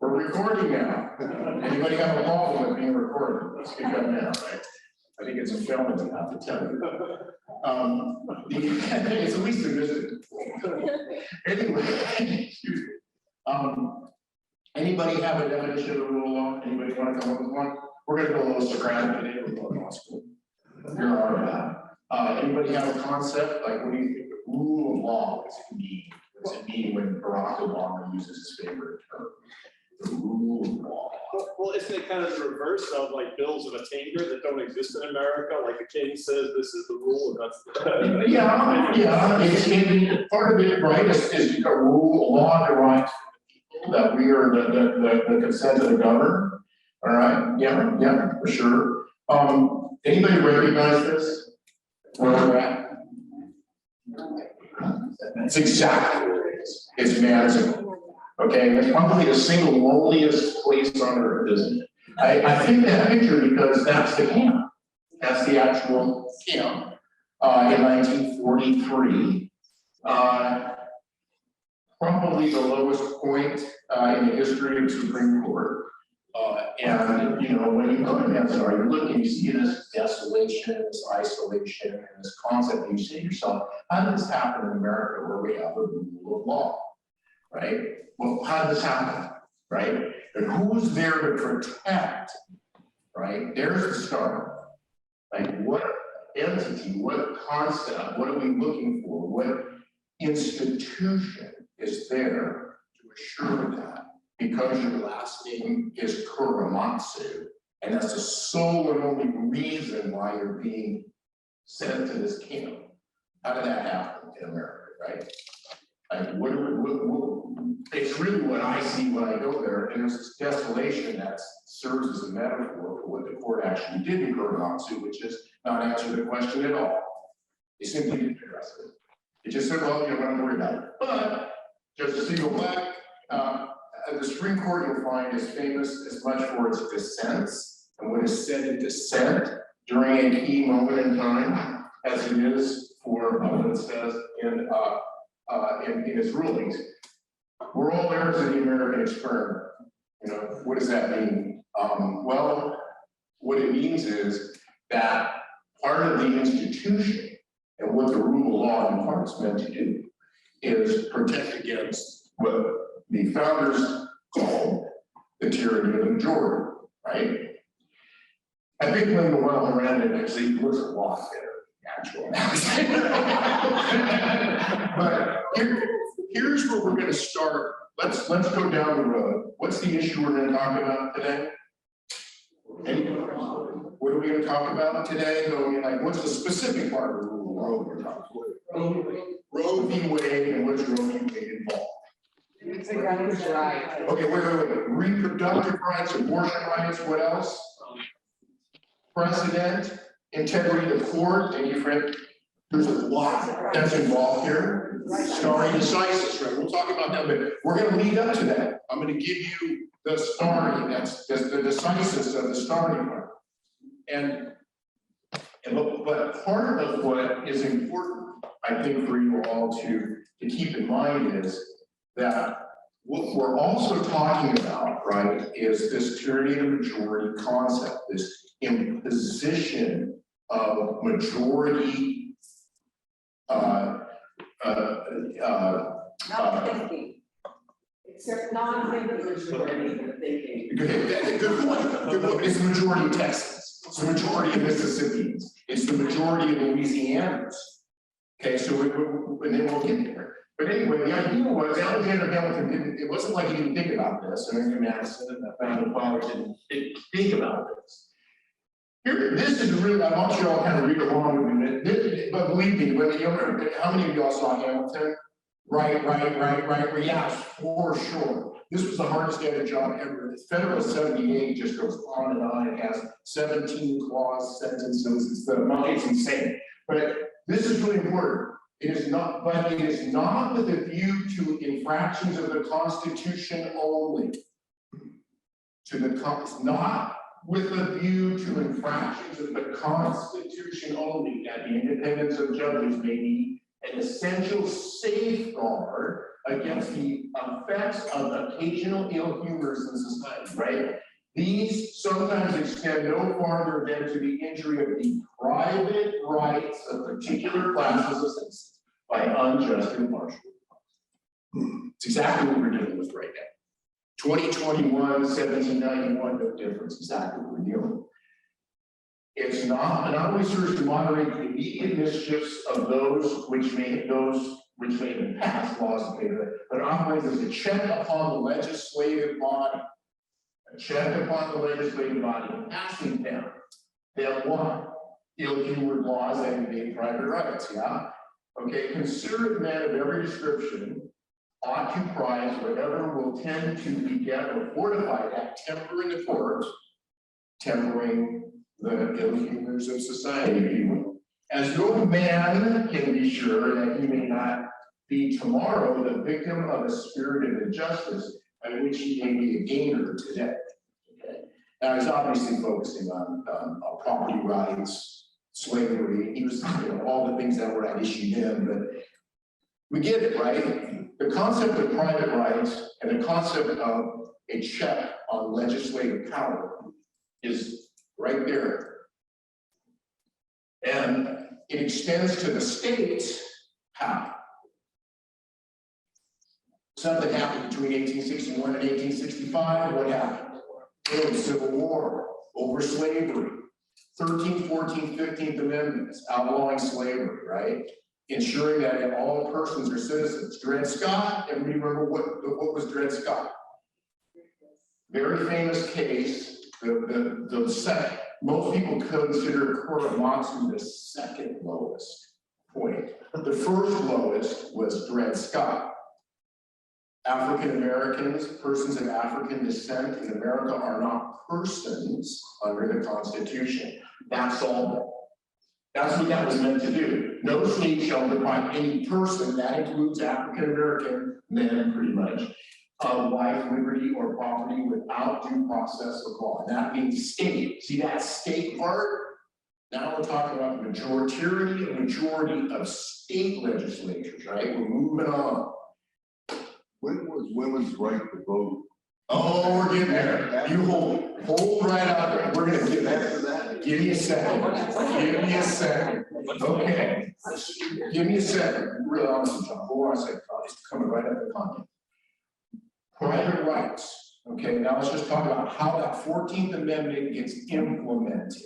We're recording now. Anybody have a problem with being recorded? Let's get that now, right? I think it's a felony, I have to tell you. It's at least a visit. Anyway, excuse me. Anybody have a definition of the rule of law? Anybody want to come up with one? We're going to go a little Socratic today with law school. You're all right. Anybody have a concept? Like, what do you think the rule of law, what does it mean? What does it mean when Barack Obama uses his favorite term? The rule of law. Well, isn't it kind of the reverse of like bills of attainder that don't exist in America? Like the king says, this is the rule, and that's the yeah. It's part of it, right? Is a rule, a law derives from the people that we are the consent of the governor. All right. Yeah, for sure. Anybody recognize this? Where we're at? That's exactly what it is. It's management. Okay, it's probably the single loneliest place on earth, isn't it? I think that picture because that's the camp. That's the actual camp in 1943. Probably the lowest point in the history of the Supreme Court. And you know, when you look at that, you're looking, you see this desolation, this isolation, and this concept, and you say to yourself, how did this happen in America where we have a rule of law? Right? Well, how did this happen? Right? And who's there to protect? Right? There's the start. Like, what entity, what concept, what are we looking for? What institution is there to assure that? Because your last name is Kuramatsu, and that's the sole and only reason why you're being sent to this camp. How did that happen in America, right? Like, it's really what I see when I go there, and there's this desolation that serves as a metaphor for what the court actually did in Kuramatsu, which is not answer the question at all. They simply didn't address it. It just said, well, you're not going to worry about it. But Justice Siegel Black, the Supreme Court, you'll find, is famous as much for its dissents and what is said in dissent during a key moment in time, as it is for what it says in its rulings. We're all heirs of the American experiment. You know, what does that mean? Well, what it means is that part of the institution and what the rule of law in part is meant to do is protect against what the founders called the tyranny of the majority, right? I think Lin-Manuel Miranda actually looks a lot better, actually. But here's where we're going to start. Let's go down the road. What's the issue we're going to talk about today? What are we going to talk about today? Like, what's the specific part of the rule of law we're talking about? Roe v. Wade, and what's Roe v. Wade involved? Okay, wait. Reproductive rights, abortion rights, what else? Precedent, integrity of court, and your friend, there's a lot that's involved here. Stare decisis, right? We'll talk about that, but we're going to lead up to that. I'm going to give you the stare, that's the decisis of the starting part. But part of what is important, I think, for you all to keep in mind is that what we're also talking about, right, is this tyranny of the majority concept, this imposition of majority non-thinking. Except non-thinking majority of thinking. Good point. It's the majority of Texans. It's the majority of Mississippians. It's the majority of Louisianans. Okay, so and then we'll get there. But anyway, the idea was Alexander Hamilton didn't, it wasn't like he didn't think about this, and then Madison and the founding fathers didn't think about this. Here, this is really, I want you all kind of read along with me, but believe me, how many of y'all saw Hamilton? Right, yeah, for sure. This was the hardest ever job ever. The Federal 78 just goes on and on. It has 17 clause sentences. It's insane. But this is really important. It is not with a view to infractions of the Constitution only. It's not with a view to infractions of the Constitution only, that the independence of judges may be an essential safeguard against the effects of occasional ill humors in society, right? These sometimes extend no farther than to the injury of the private rights of particular classes of citizens by unjust and partial. It's exactly what we're dealing with right now. 2021, 1791, no difference, exactly what we're dealing with. It's not only serves to moderate the immediate mischiefs of those which may have passed laws, but operates as a check upon the legislative body. A check upon the legislative body, passing them. Then what? Ill-humored laws that invade private rights, yeah? Okay, considerate men of every description ought to prize whatever will tend to beget or fortify that tempering the court, tempering the ill humors of society, if you will. As no man can be sure that he may not be tomorrow the victim of a spirit of injustice by which he may be a gainer today. Okay. Now he's obviously focusing on property rights, slavery. He was, all the things that were at issue then, but we get it, right? The concept of private rights and the concept of a check on legislative power is right there. And it extends to the state's power. Something happened between 1861 and 1865. What happened? There was Civil War over slavery. 13th, 14th, 15th Amendments outlawing slavery, right? Ensuring that all persons are citizens. Dred Scott, everybody remember what was Dred Scott? Very famous case. The second, most people consider Korematsu the second lowest point. The first lowest was Dred Scott. African Americans, persons of African descent in America are not persons under the Constitution. That's all. That's what that was meant to do. No state shall deprive any person, that includes African American men pretty much, of life, liberty, or property without due process of law. And that means state. See that state part? Now we're talking about the majority of state legislatures, right? We're moving on. When was women's right to vote? Oh, we're getting there. You hold right out there. We're gonna get back to that. Give me a second. Give me a second. Okay. Give me a second. Real honest, John. Hold on a second. It's coming right up in content. Private rights. Okay, now let's just talk about how that 14th Amendment gets implemented.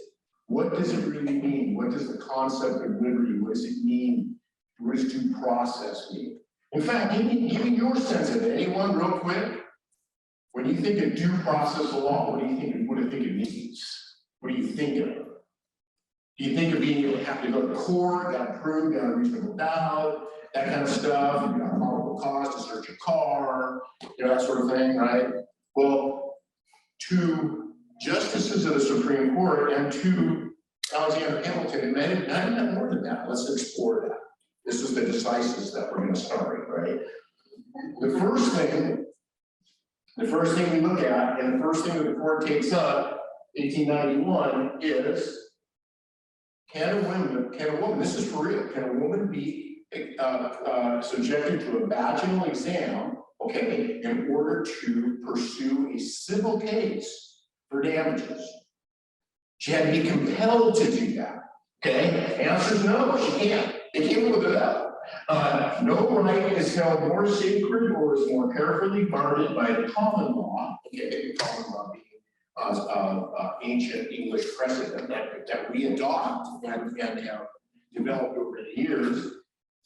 What does it really mean? What does the concept of liberty, what does it mean? What does due process mean? In fact, give me your sense of it. Anyone real quick? When you think of due process of law, what do you think it means? What do you think of? Do you think of being able to have to go to court, got to prove, got a reasonable doubt, that kind of stuff, you got probable cause to search a car, that sort of thing, right? Well, to justices of the Supreme Court and to Alexander Hamilton, it meant more than that. Let's explore that. This is the decisives that we're going to start, right? The first thing we look at, and the first thing that the court takes up, 1891, is can a woman, this is for real, can a woman be subjected to a vaginal exam, okay, in order to pursue a civil case for damages? She had to be compelled to do that, okay? Answer is no, she can't. They came with it up. No right is held more sacred or is more carefully guarded by the common law, okay, the common law being ancient English precedent that we adopt and have developed over the years,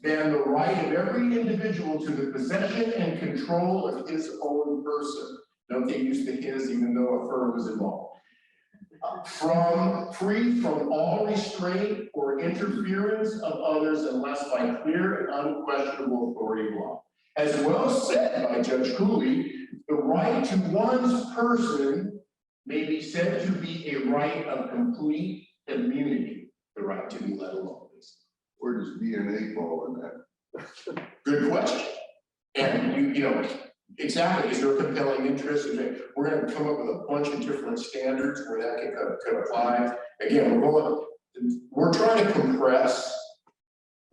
than the right of every individual to the possession and control of his own person. Don't they use the his even though a her was involved? Free from all restraint or interference of others unless by clear and unquestionable authority of law. As well said by Judge Cooley, the right to one's person may be said to be a right of complete immunity, the right to be let alone. Where does DNA fall in that? Good question. And exactly, is there a compelling interest? We're going to come up with a bunch of different standards where that could apply. Again, we're trying to compress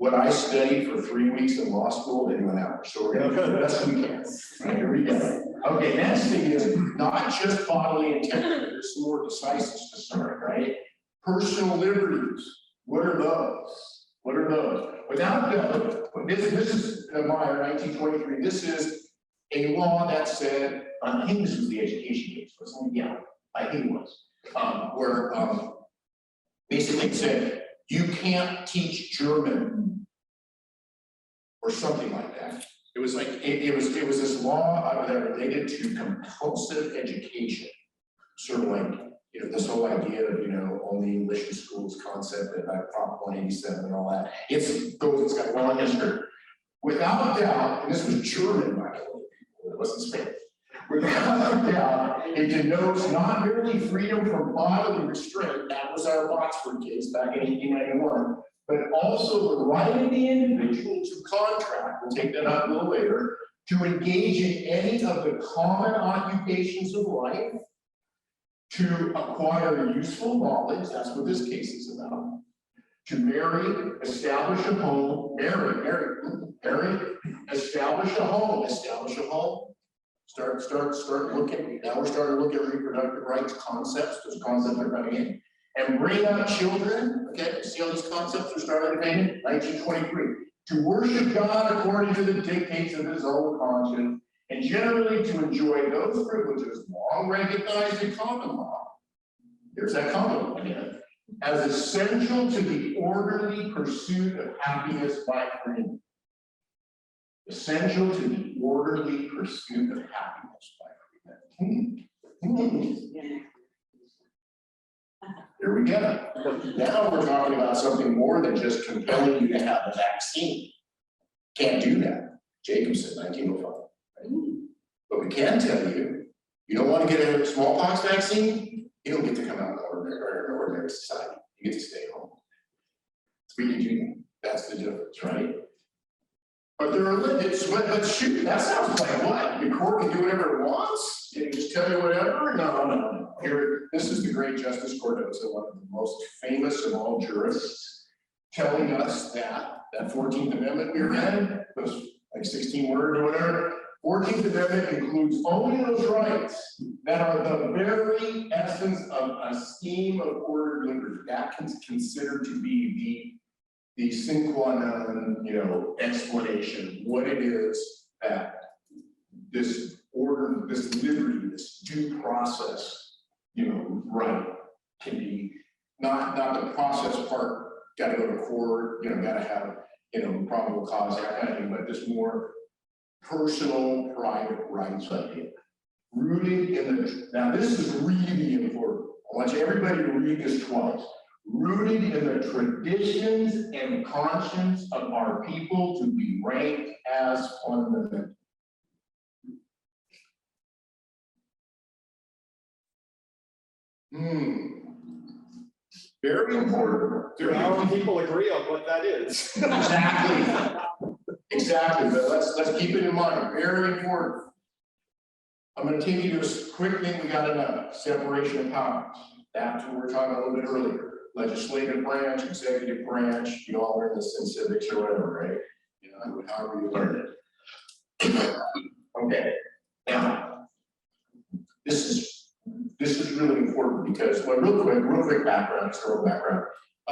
what I studied for 3 weeks in law school in 1 hour. So we're gonna do the best we can. Right, here we go. Okay, next thing is not just bodily integrity. There's some more decisives to start, right? Personal liberties. What are those? What are those? Without doubt, this is Meyer, 1923. This is a law that said, I think this was the education case, wasn't it? Yeah, I think it was. Where basically it said, you can't teach German or something like that. It was like, it was this law that related to compulsive education. Sort of like, you know, this whole idea of, you know, only English in schools concept and Prop 187 and all that. It's got a long history. Without doubt, and this was German, by the way, it wasn't Spanish. Without doubt, it denotes not merely freedom from bodily restraint, that was our Botsford case back in 1891, but also the right of the individual to contract, we'll take that out a little later, to engage in any of the common occupations of life, to acquire useful knowledge, that's what this case is about, to marry, establish a home, marry, establish a home, start looking, now we're starting to look at reproductive rights concepts, those concepts are coming in, and bring up children, okay, see how these concepts are starting to come in, 1923, to worship God according to the dictates of his own conscience, and generally to enjoy those privileges long recognized in common law. There's that common law again, as essential to the orderly pursuit of happiness by freedom. Essential to the orderly pursuit of happiness by freedom. Here we go. Now we're talking about something more than just compelling you to have a vaccine. Can't do that. Jacobson, 1905. Right? But we can tell you, you don't want to get a smallpox vaccine, you don't get to come out in ordinary society. You get to stay home. We can do that. That's the difference, right? But there are limits, but shoot, that sounds like what? The court can do whatever it wants? It can just tell you whatever? No. Here, this is the great Justice Cordoza, one of the most famous of all jurists, telling us that 14th Amendment we read, those like 16 words or whatever, 14th Amendment includes only those rights that are the very essence of a scheme of ordered liberty. That can considered to be the sine qua non, you know, explanation, what it is that this order, this liberty, this due process, you know, right can be, not the process part, gotta go to court, you know, gotta have, you know, probable cause, that kind of thing, but this more personal, private rights idea. Rooted in the, now this is really important. I want everybody to read this twice. Rooted in the traditions and conscience of our people to be ranked as fundamental. Very important. Our people agree on what that is. Exactly, but let's keep it in mind, very important. I'm going to take you to a quick thing we got to know, separation of powers. That's what we were talking about a little bit earlier. Legislative branch, executive branch, you all learn this in civics or whatever, right? You know, however you learn it. Okay, now, this is really important because, well, real quick background, historical background.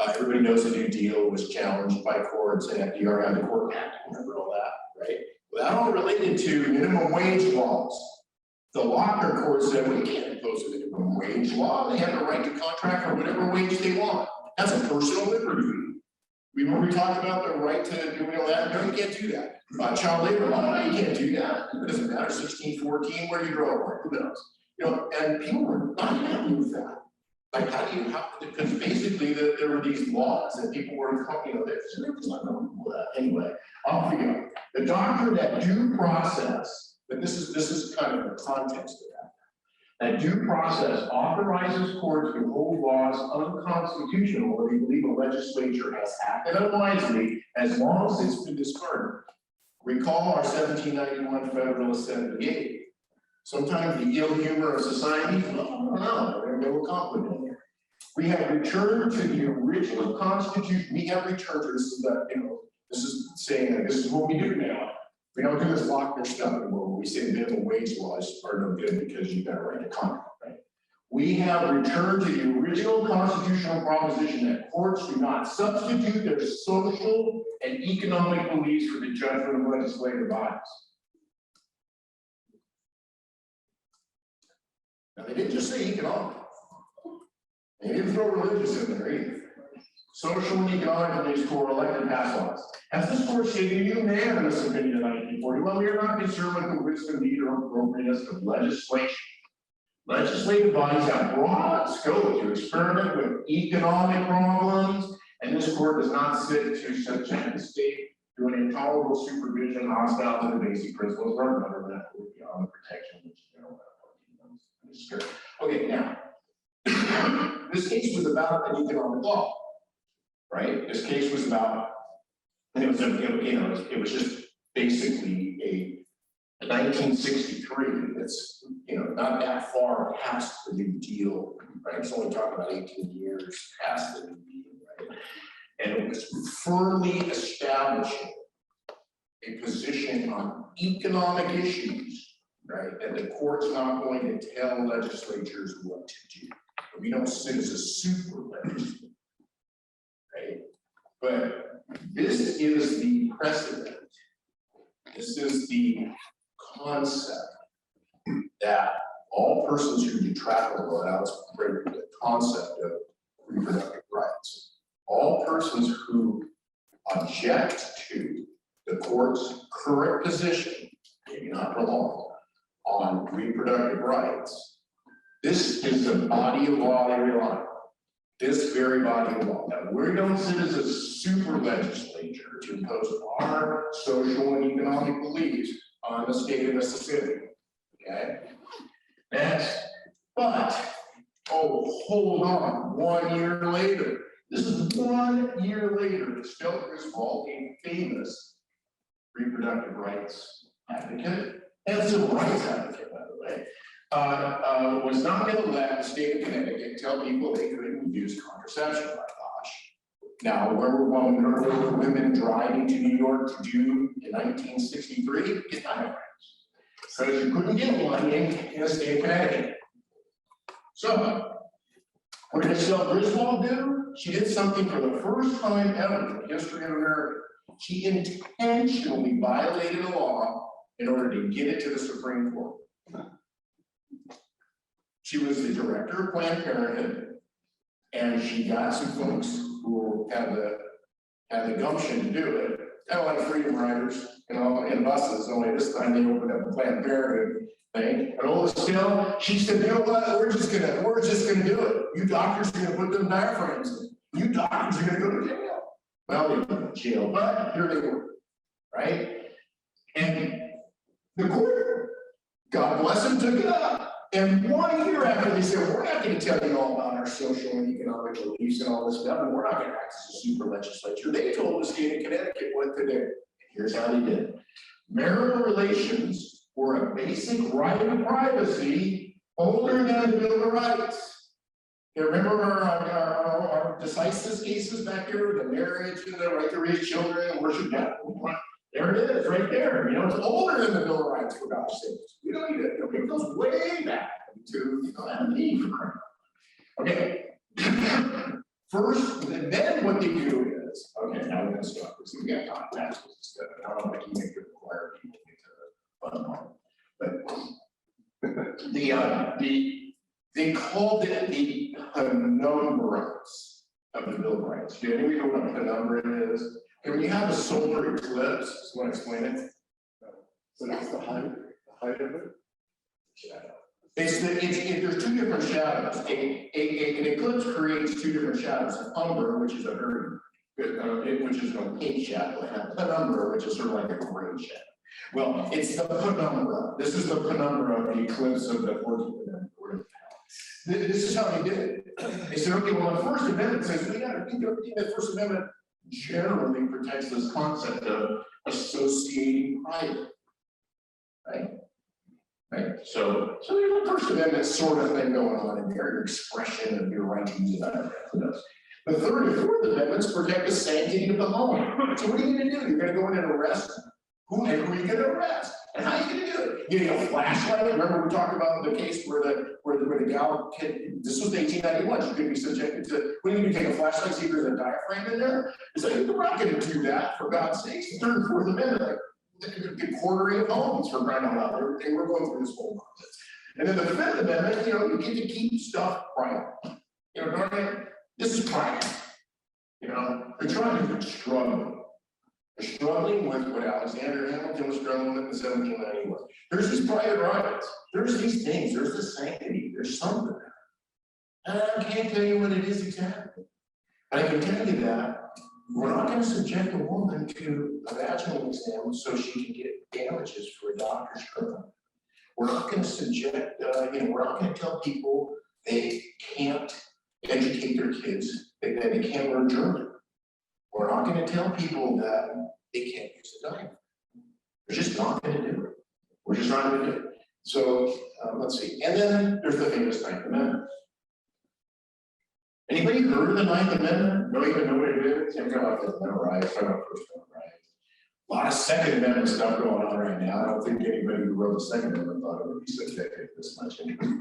Everybody knows the New Deal was challenged by courts and FDR had the Court Act, remember all that, right? Well, that all related to minimum wage laws. The Lochner court said, well, you can't impose a minimum wage law. They have the right to contract for whatever wage they want. That's a personal liberty. Remember we talked about the right to do all that? No, you can't do that. Child labor law, no, you can't do that. It doesn't matter, 16, 14, where do you draw a line? Who knows? You know, and people were not happy with that. Like, because basically there were these laws that people were, you know, there was not anyway, off we go. The doctrine that due process, but this is kind of the context of that. That due process authorizes courts to hold laws unconstitutional where they believe a legislature has acted unwisely as long as it's been discarded. Recall our 1791 Federalist 78. Sometimes the ill humor of society, no, they're a little complicated. We have returned to the original Constitution. We have returned to this, is that, you know, This is saying that this is what we do now. We don't do this locked stuff anymore. We say minimum wage laws are no good because you got to write a contract, right? We have returned to the original constitutional proposition that courts do not substitute their social and economic beliefs for the judgment of legislative bodies. Now, they didn't just say economic. They didn't throw religious in there either. Social and economic beliefs for elected pass laws. As this court stated unanimous opinion in 1941, we are not concerned with the wisdom, need, or appropriateness of legislation. Legislative bodies have broad scope to experiment with economic problems, and this court does not sit to subject the state to an intolerable supervision hostile to the basic principles of our government or beyond the protection which okay, now this case was about an economic law, right? This case was about, and it was it was just basically a 1963 that's not that far past the New Deal, right? It's only talking about 18 years past the New Deal, right? And it was firmly establishing a position on economic issues, right? And the court's not going to tell legislatures what to do. We don't sit as a super legislature, right? But this is the precedent. This is the concept that all persons who detract from the concept of reproductive rights, all persons who object to the court's current position, maybe not for long, on reproductive rights, this is the body of law they rely on. This very body of law. Now, we don't sit as a super legislature to impose our social and economic beliefs on the state of Mississippi. Okay? Next. But, oh, hold on, 1 year later. This is 1 year later, Estelle Griswold, a famous reproductive rights advocate and civil rights advocate, by the way, was not going to let the state of Connecticut tell people they couldn't use contraception. My gosh. Now, where were women driving to New York to do in 1963? Get diagrams. Because you couldn't get one in the state of Connecticut. So, what did Estelle Griswold do? She did something for the first time ever in the history of America. She intentionally violated a law in order to get it to the Supreme Court. She was the director of Planned Parenthood, and she got some folks who had the gumption to do it, kind of like freedom riders, in buses, only this time they opened up a Planned Parenthood thing. And all still, she said, you know what, we're just gonna do it. You doctors are gonna put them diaphragms in. You doctors are gonna go to jail. Well, they went to jail, but here they were, right? And the court, God bless them, took it up. And 1 year after they said, we're not going to tell you all about our social and economic beliefs and all this stuff, and we're not going to act as a super legislature, they told the state of Connecticut what to do. And here's how they did it. Marital relations were a basic right of privacy older than the Bill of Rights. You remember our decisive cases back here, the marriage and the right to raise children and worship God. There it is, right there. It's older than the Bill of Rights, for God's sake. We don't need it. It goes way back to Adam and Eve, for crying out loud. Okay. First, and then what they do is, okay, now we're going to stop this. We got contacts with this stuff. I don't know if I can make it require people to get to the fun part. But they called it the penumbras of the Bill of Rights. Do anybody know what a penumbra is? And when you have a solar eclipse, just want to explain it? So that's the height of it? Shadow. There's two different shadows. An eclipse creates two different shadows. An umbra, which is a very good, which is an opaque shadow, and a penumbra, which is sort of like a gray shadow. Well, it's the penumbra. This is the penumbra of the eclipse of the 14th Amendment. This is how they did it. They said, okay, well, the First Amendment says we got to think everything that First Amendment generally protects this concept of associating private, right? So there's a First Amendment sort of thing going on in there, your expression of your right to use that. The third and fourth amendments protect the sanctity of the home. So what are you gonna do? You're gonna go in and arrest who are you gonna arrest? And how are you gonna do it? You need a flashlight? Remember we talked about the case where the gal kid, this was 1891, she could be subjected to, what do you take a flashlight, see if there's a diaphragm in there? It's like, we're not gonna do that, for God's sakes. The third and fourth amendment, like the quartering of homes for crying out loud. We're going through this whole nonsense. And then the fifth amendment, you get to keep stuff private. Darn it, this is private. They're trying to struggle. They're struggling with what Alexander Hamilton was struggling with in 1791. There's these private rights. There's these things. There's the sanctity. There's something there. And I can't tell you what it is exactly. But I can tell you that we're not going to subject a woman to a vaginal exam so she can get damages for a doctor's trial. We're not going to subject, we're not going to tell people they can't educate their kids, that they can't learn German. We're not going to tell people that they can't use the diaphragm. We're just not going to do it. We're just not going to do it. So let's see. And then there's the famous Ninth Amendment. Anybody heard of the Ninth Amendment? Don't even know what it is? I'm going to memorize. I'm going to first memorize. A lot of Second Amendment stuff going on right now. I don't think anybody who wrote the Second Amendment thought it would be subjected this much interest.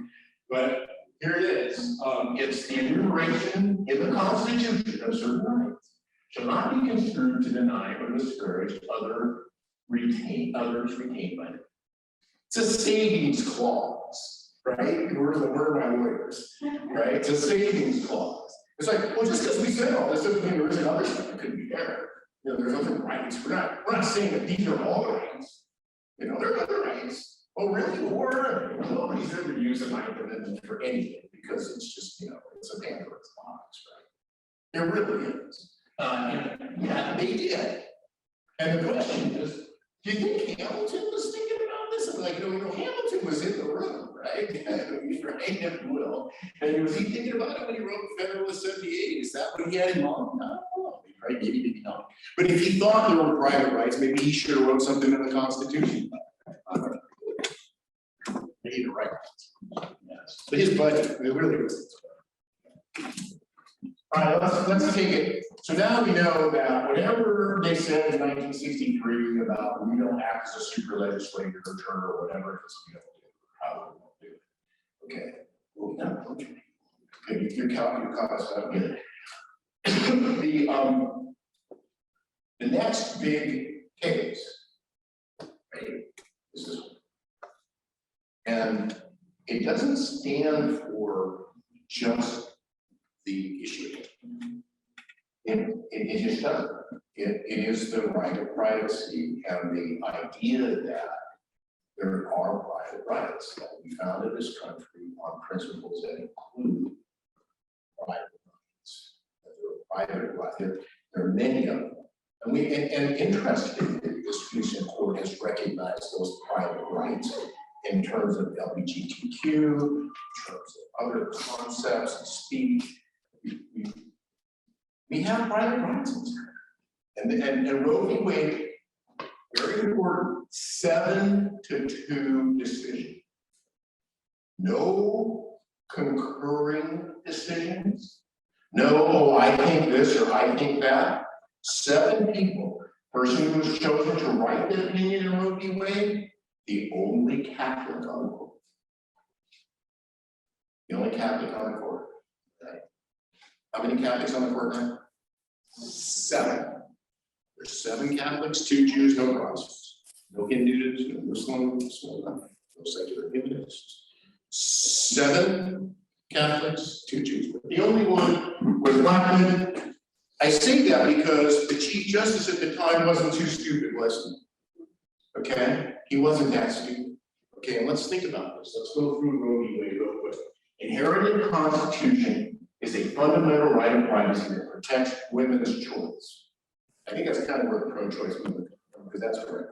But here it is. It's the enumeration in the Constitution of certain rights shall not be construed to deny or discourage others retained by them. It's a savings clause, right? Word of my lawyers, right? It's a savings clause. It's like, well, just because we said all this doesn't mean there isn't other stuff that could be there. There's other rights. We're not saying that these are all rights. There are other rights. Oh, really? Or nobody's ever used the Ninth Amendment for anything because it's just, it's a Pandora's box, right? It really is. Yeah, they did. And the question is, do you think Hamilton was thinking about this? I'm like, Hamilton was in the room, right? He's right, if you will. And was he thinking about it when he wrote Federalist 78? Is that what he had in mind? I don't know. Right? Maybe not. But if he thought there were private rights, maybe he should have wrote something in the Constitution. Maybe you're right. Yes. But his budget, it really was. All right, let's take it. So now we know that whatever they said in 1963 about we don't act as a super legislator or whatever, because we don't do it, probably won't do it. Okay. Well, no, okay, if you're counting your costs, I don't get it. The next big case, right? This is, and it doesn't stand for just the issue. It just doesn't. It is the right of privacy and the idea that there are private rights that we found in this country on principles that include private rights. There are private rights. There are many of them. And interestingly, this recent court has recognized those private rights in terms of LGBTQ, in terms of other concepts and speech. We have private rights in this country. And Roe v. Wade, very important, 7-2 decision. No concurring decisions. No, I think this or I think that. 7 people. Person who was chosen to write the opinion in Roe v. Wade, the only Catholic on the court. The only Catholic on the court. Right? How many Catholics on the court now? 7. There's 7 Catholics, 2 Jews, no Protestants. No Hindus, no Muslims, no secular Hindus. 7 Catholics, 2 Jews. But the only one was black men. I say that because the Chief Justice at the time wasn't too stupid, was he? Okay? He wasn't that stupid. Okay, and let's think about this. Let's go through Roe v. Wade real quick. Inherent in the Constitution is a fundamental right of privacy that protects women's choice. I think that's kind of where the pro-choice movement comes from, because that's correct.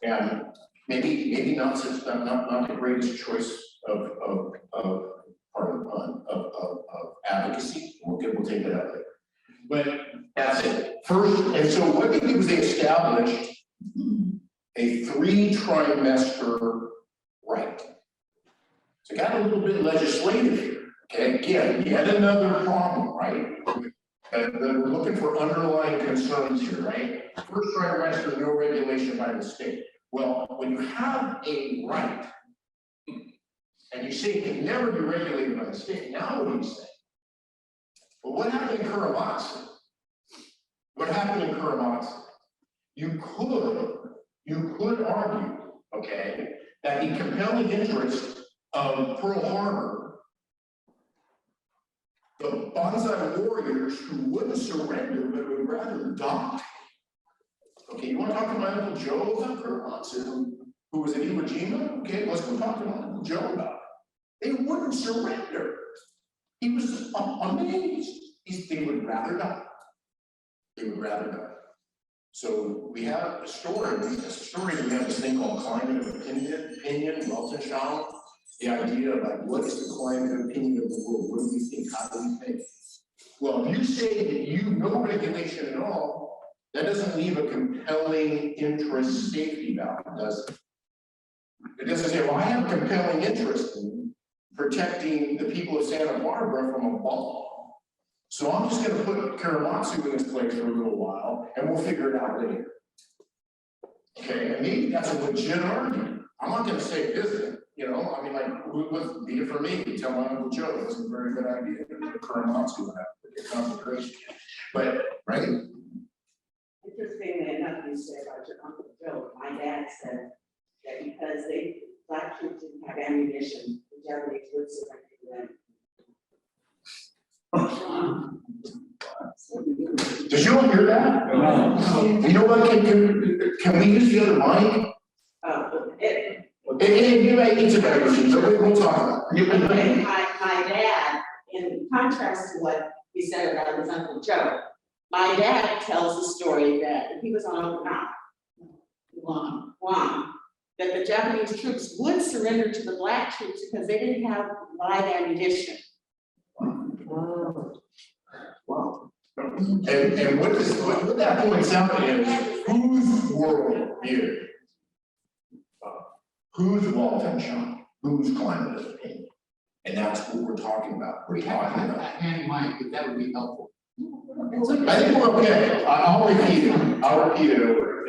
And maybe not such not the greatest choice of advocacy. We'll take that up later. But that's it. First, and so what they did was they established a 3-trimester right. So it got a little bit legislative here. Okay, again, yet another problem, right? We're looking for underlying concerns here, right? First trimester, no regulation by the state. Well, when you have a right, and you say it can never be regulated by the state, now what do you say? Well, what happened in Karamazov? What happened in Karamazov? You could argue, okay, that the compelling interest of Pearl Harbor, the Banzai warriors who wouldn't surrender but would rather die. Okay, you want to talk to my Uncle Joe about Karamazov, who was at Iwo Jima? Okay, let's go talk to my Uncle Joe about it. They wouldn't surrender. He was amazed. They would rather die. They would rather die. So we have a story. We have this thing called climate of opinion, Weltanschauung. The idea of like, what is the climate of opinion of the world? What do we think? How do we think? Well, if you say that no regulation at all, that doesn't leave a compelling interest safety valve, does it? It doesn't say, well, I have a compelling interest in protecting the people of Santa Barbara from a bomb. So I'm just going to put Karamazov in this place for a little while, and we'll figure it out later. Okay, and maybe that's a legit argument. I'm not going to say it isn't. You know, I mean, like, would be it for me to tell my Uncle Joe it was a very good idea to put Karamazov in that concentration camp. But, right? Interestingly enough, you said about your Uncle Joe, my dad said that because black troops didn't have ammunition, the Japanese would surrender to them. Did you all hear that? No. You know what? Can we use the other mic? It's a better machine, so we'll talk about it. My dad, in contrast to what he said about his Uncle Joe, my dad tells the story that he was on Guam, that the Japanese troops would surrender to the black troops because they didn't have live ammunition. Wow. And what that points out is whose world view? Whose Weltanschauung? Whose climate of opinion? And that's what we're talking about. We're talking about. Handy mic, if that would be helpful. I think we're okay. I'll repeat it. I'll repeat it over.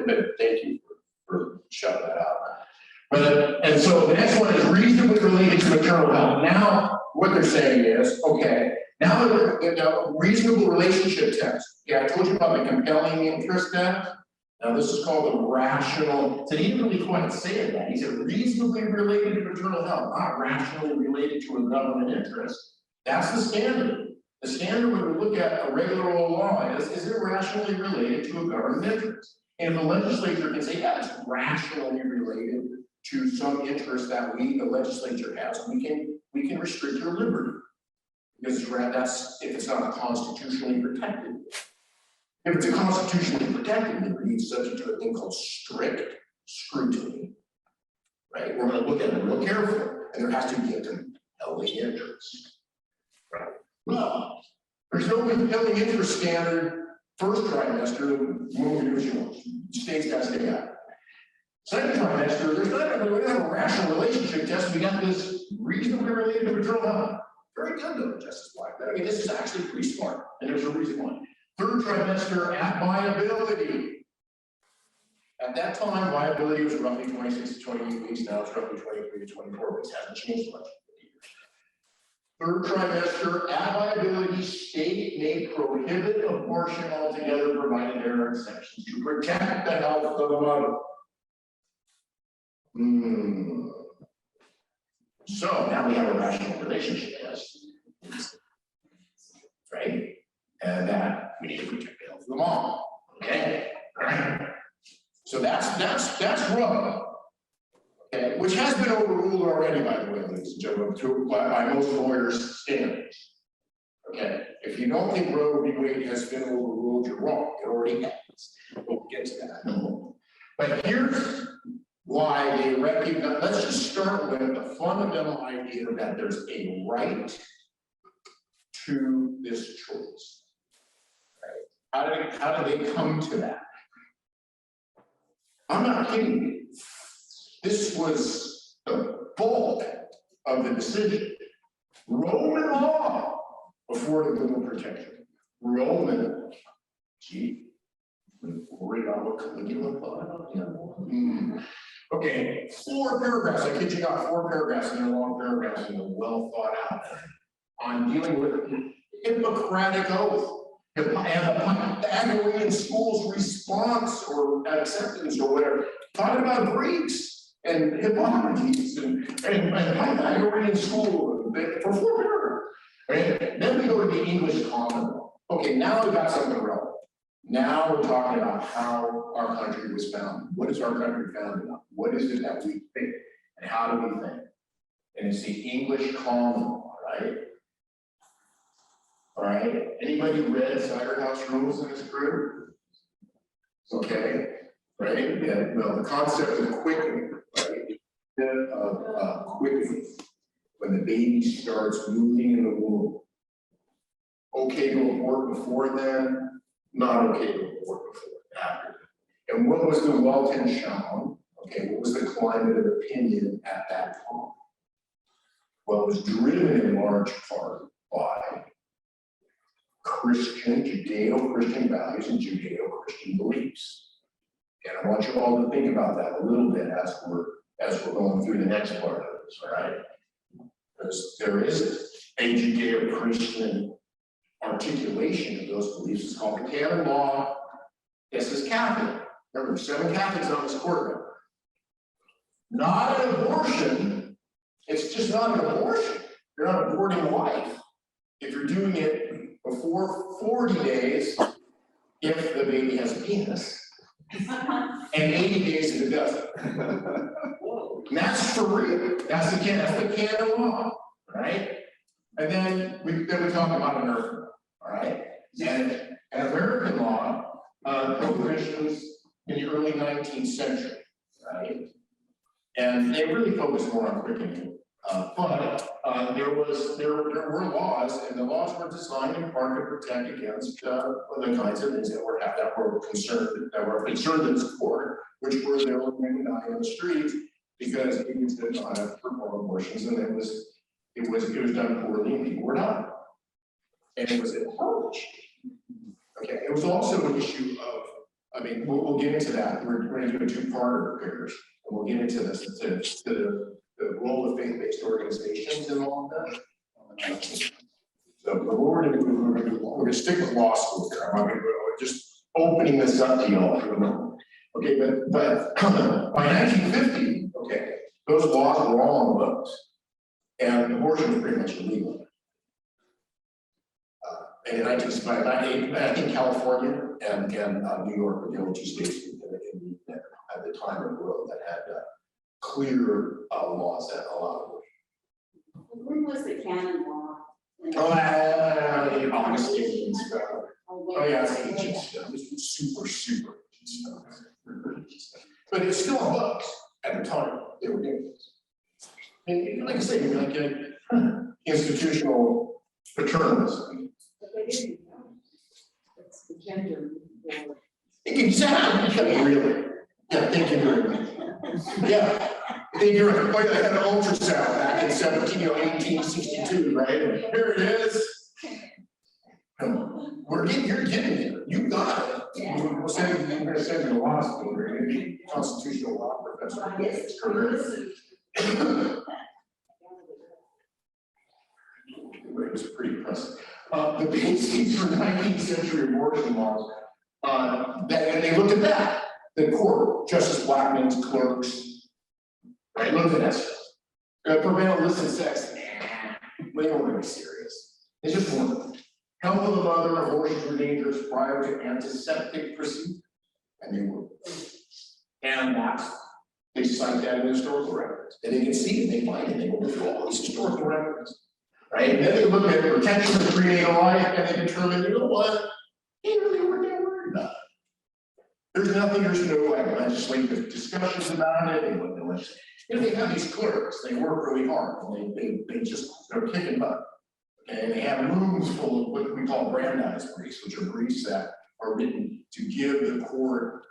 But thank you for shutting that out. But and so the next one is reasonably related to maternal health. Now, what they're saying is, okay, now reasonable relationship test. Yeah, I told you about the compelling interest test. Now this is called a rational. So he didn't really quite say that. He said reasonably related to maternal health, not rationally related to a government interest. That's the standard. The standard when we look at a regular old law is it rationally related to a government interest? And the legislature can say, yeah, it's rationally related to some interest that the legislature has. We can restrict your liberty. Because that's if it's not constitutionally protected. If it's a constitutionally protected liberty, it's subject to a thing called strict scrutiny. Right? We're going to look at it real carefully, and there has to be a compelling interest. Right? Well, there's no compelling interest standard first trimester, states got to stay out. Second trimester, there's not a rational relationship test. We got this reasonably related to maternal health. Very good though, Justice Black. I mean, this is actually pretty smart, and there's a reason why. Third trimester at viability. At that time, viability was roughly 26 to 28 weeks. Now it's roughly 23 to 24 weeks. Hasn't changed much. Third trimester at viability, state may prohibit abortion altogether, provided there are exceptions to protect the health of the mother. So now we have a rational relationship test, right? And that we need to protect the health of the mom. Okay, all right. So that's wrong. Okay, which has been overruled already, by the way, ladies and gentlemen, by most lawyers' standards. Okay, if you don't think Roe v. Wade has been overruled, you're wrong. It already has. We'll get to that in a moment. But here's why they recognize. Let's just start with the fundamental idea that there's a right to this choice. Right? How do they come to that? I'm not kidding you. This was the bulk of the decision. Roman law afforded legal protection. Roman, gee, worried about what Caligula thought about him. Okay, 4 paragraphs, I kid you not, 4 paragraphs, and they're long paragraphs, and they're well thought out on dealing with Hippocratic oath, and the Pythagorean school's response or acceptance or whatever, talking about Greeks and Hippocrates and Pythagorean school for 4 paragraphs. Right? Then we go to the English common law. Okay, now we've got something relevant. Now we're talking about how our country was founded. What is our country founded on? What is it that we think? And how do we think? And it's the English common law, right? All right. Anybody read Cider House Rules in this group? Okay. Right? Yeah. Well, the concept of quickening, right? Quickening. When the baby starts moving in the womb. Okay to abort before then. Not okay to abort before, after. And what was the Welton shown? Okay, what was the climate of opinion at that time? Well, it was driven in large part by Christian, Judeo-Christian values and Judeo-Christian beliefs. And I want you all to think about that a little bit as we're going through the next part of this, all right? Because there is a Judeo-Christian articulation of those beliefs. It's called the Canon Law. This is Catholic. Remember, 7 Catholics on this court. Not an abortion. It's just not an abortion. You're not aborting life. If you're doing it before 40 days, if the baby has a penis, and 80 days if it doesn't. And that's for real. That's the Canon Law, right? And then we talk about American law, all right? And American law, prohibitions in the early 19th century, right? And they really focused more on quickening. But there were laws, and the laws were designed in part to protect against the kinds of things that were concerned in this court, which were there were men dying on the streets because babies did not have to perform abortions, and it was done poorly, and people were dying. And it was a approach. Okay, it was also an issue of, I mean, we'll get into that. We're going to do a 2-parter here, and we'll get into this, to the role of faith-based organizations and all of that. So, but what we're going to do, we're going to stick with law school here. I'm going to go just opening this up to y'all for a moment. Okay, but by 1950, okay, those laws were all on the books, and abortion was pretty much illegal. And in 1998, I think California and New York were the only 2 states at the time of the world that had clear laws that allowed abortion. When was the Canon Law? Augustine stuff. Oh yeah, it's ancient stuff. This was super ancient stuff. But it's still on books at the time they were doing this. And like I say, you're like institutional paternalism. But they didn't know. It's the gender. Exactly. Really. Yeah, thank you very much. Yeah. Thank you. I had an ultrasound back in 1862, right? Here it is. You're getting it. You got it. Yeah. We're going to send you to law school. You're going to be a constitutional law professor. Yes. It was pretty impressive. The basis for 19th century abortion laws, and they looked at that. The court, Justice Blackmun's clerks, right? Looked at that stuff. Prevent illicit sex. Nah, they weren't really serious. They just weren't. Health of the mother, abortions were dangerous prior to antiseptic procedure. And they were. And they cite that in historical records. And they can see it, they find it, they go through all these historical records. Right? And then they look at protection of prenatal life and they determine, you know what? They really weren't that worried about it. There's no like legislative discussions about it. They have these clerks, they work really hard, and they're kicking butt. Okay, and they have rooms full of what we call Brandeis briefs, which are briefs that are written to give the court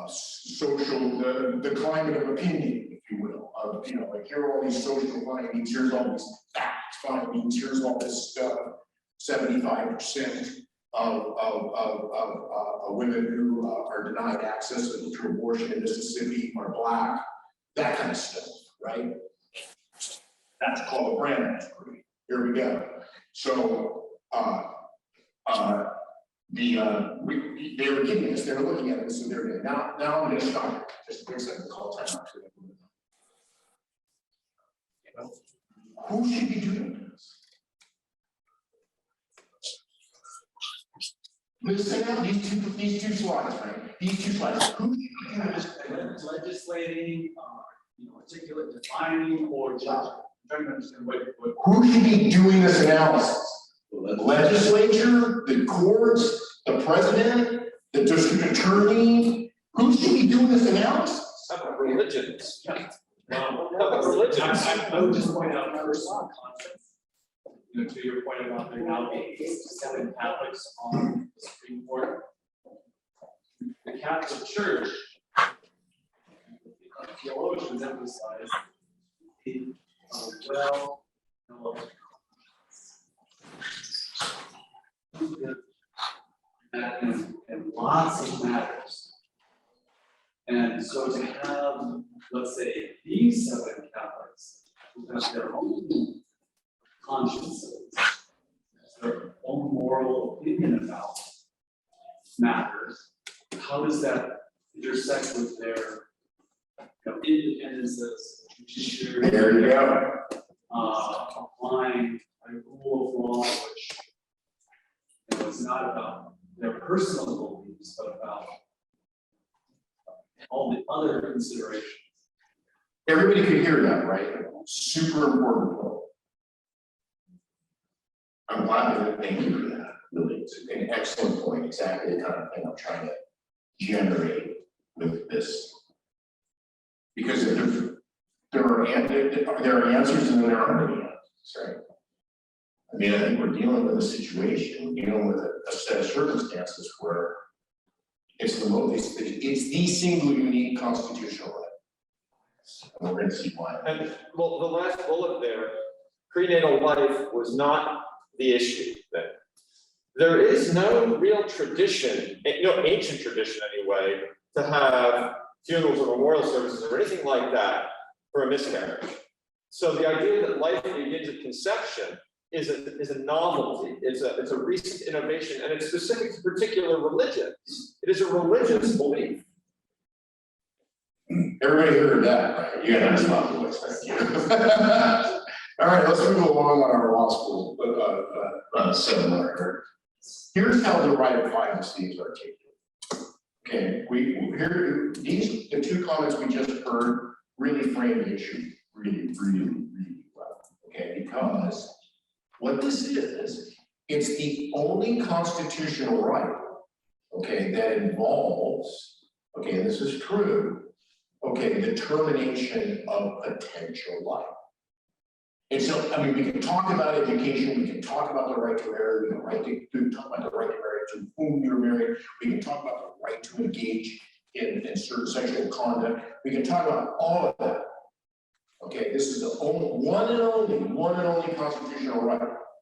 social, the climate of opinion, if you will, of you know, like here are all these social findings, here's all these fact findings, here's all this stuff. 75% of women who are denied access to abortion in Mississippi are Black, that kind of stuff, right? That's called a brand equity. Here we go. So they were giving us, they were looking at this, and they're going, now I'm going to stop it. Just a quick second, call time out to them. Who should be doing this? Listen out, these two slides, right? These two slides. Who should be doing this? Legislating, articulate, defining, or judging. I'm trying to understand what. Who should be doing this analysis? The legislature, the courts, the president, the district attorney. Who should be doing this analysis? Religions. Religions. I would just point out personal conscience. To your point about there now being 7 Catholics on the Supreme Court. The Catholic Church, theologians emphasize the that in lots of matters. And so to have, let's say, these 7 Catholics who have their own consciences, their own moral opinion about matters, how does that intersect with their independence as judiciary? There you go. Applying a rule of law which is not about their personal beliefs, but about all the other considerations. Everybody could hear that, right? Super important point. I'm glad that, thank you for that. Really, it's an excellent point. Exactly the kind of thing I'm trying to generate with this. Because there are answers and there aren't any answers, right? I mean, I think we're dealing with a situation, dealing with a set of circumstances where it's the single unique constitutional right. And we're going to see why. And well, the last bullet there, prenatal life was not the issue. That there is no real tradition, no ancient tradition anyway, to have funerals or memorial services or anything like that for a miscarriage. So the idea that life begins at conception is a novelty. It's a recent innovation, and it's specific to particular religions. It is a religious belief. Everybody heard that, right? You got to stop the voice. Thank you. All right, let's move along on our law school seminar. Here's how the right of privacy is articulated. Okay, the 2 comments we just heard really frame the issue really well. Okay, because what this is, it's the only constitutional right, okay, that involves, okay, and this is true, okay, the termination of potential life. And so, I mean, we can talk about education, we can talk about the right to marry, we can talk about the right to marry to whom you're married, we can talk about the right to engage in certain sexual conduct, we can talk about all of that. Okay, this is the one and only constitutional right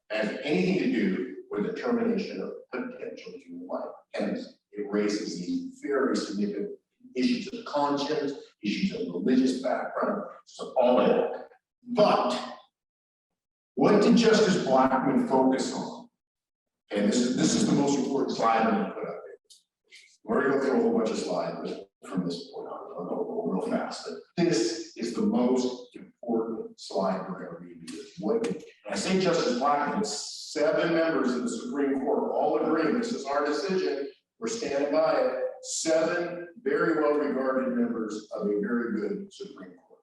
that has anything to do with the termination of potential human life. And it raises these very significant issues of conscience, issues of religious background, so all of that. But what did Justice Blackmun focus on? And this is the most important slide I'm going to put up here. We're going to go through a whole bunch of slides from this point on. I'll go real fast. But this is the most important slide we're going to read. And I say Justice Blackmun, it's 7 members of the Supreme Court all agree this is our decision. We're standing by it. 7 very well-regarded members of a very good Supreme Court.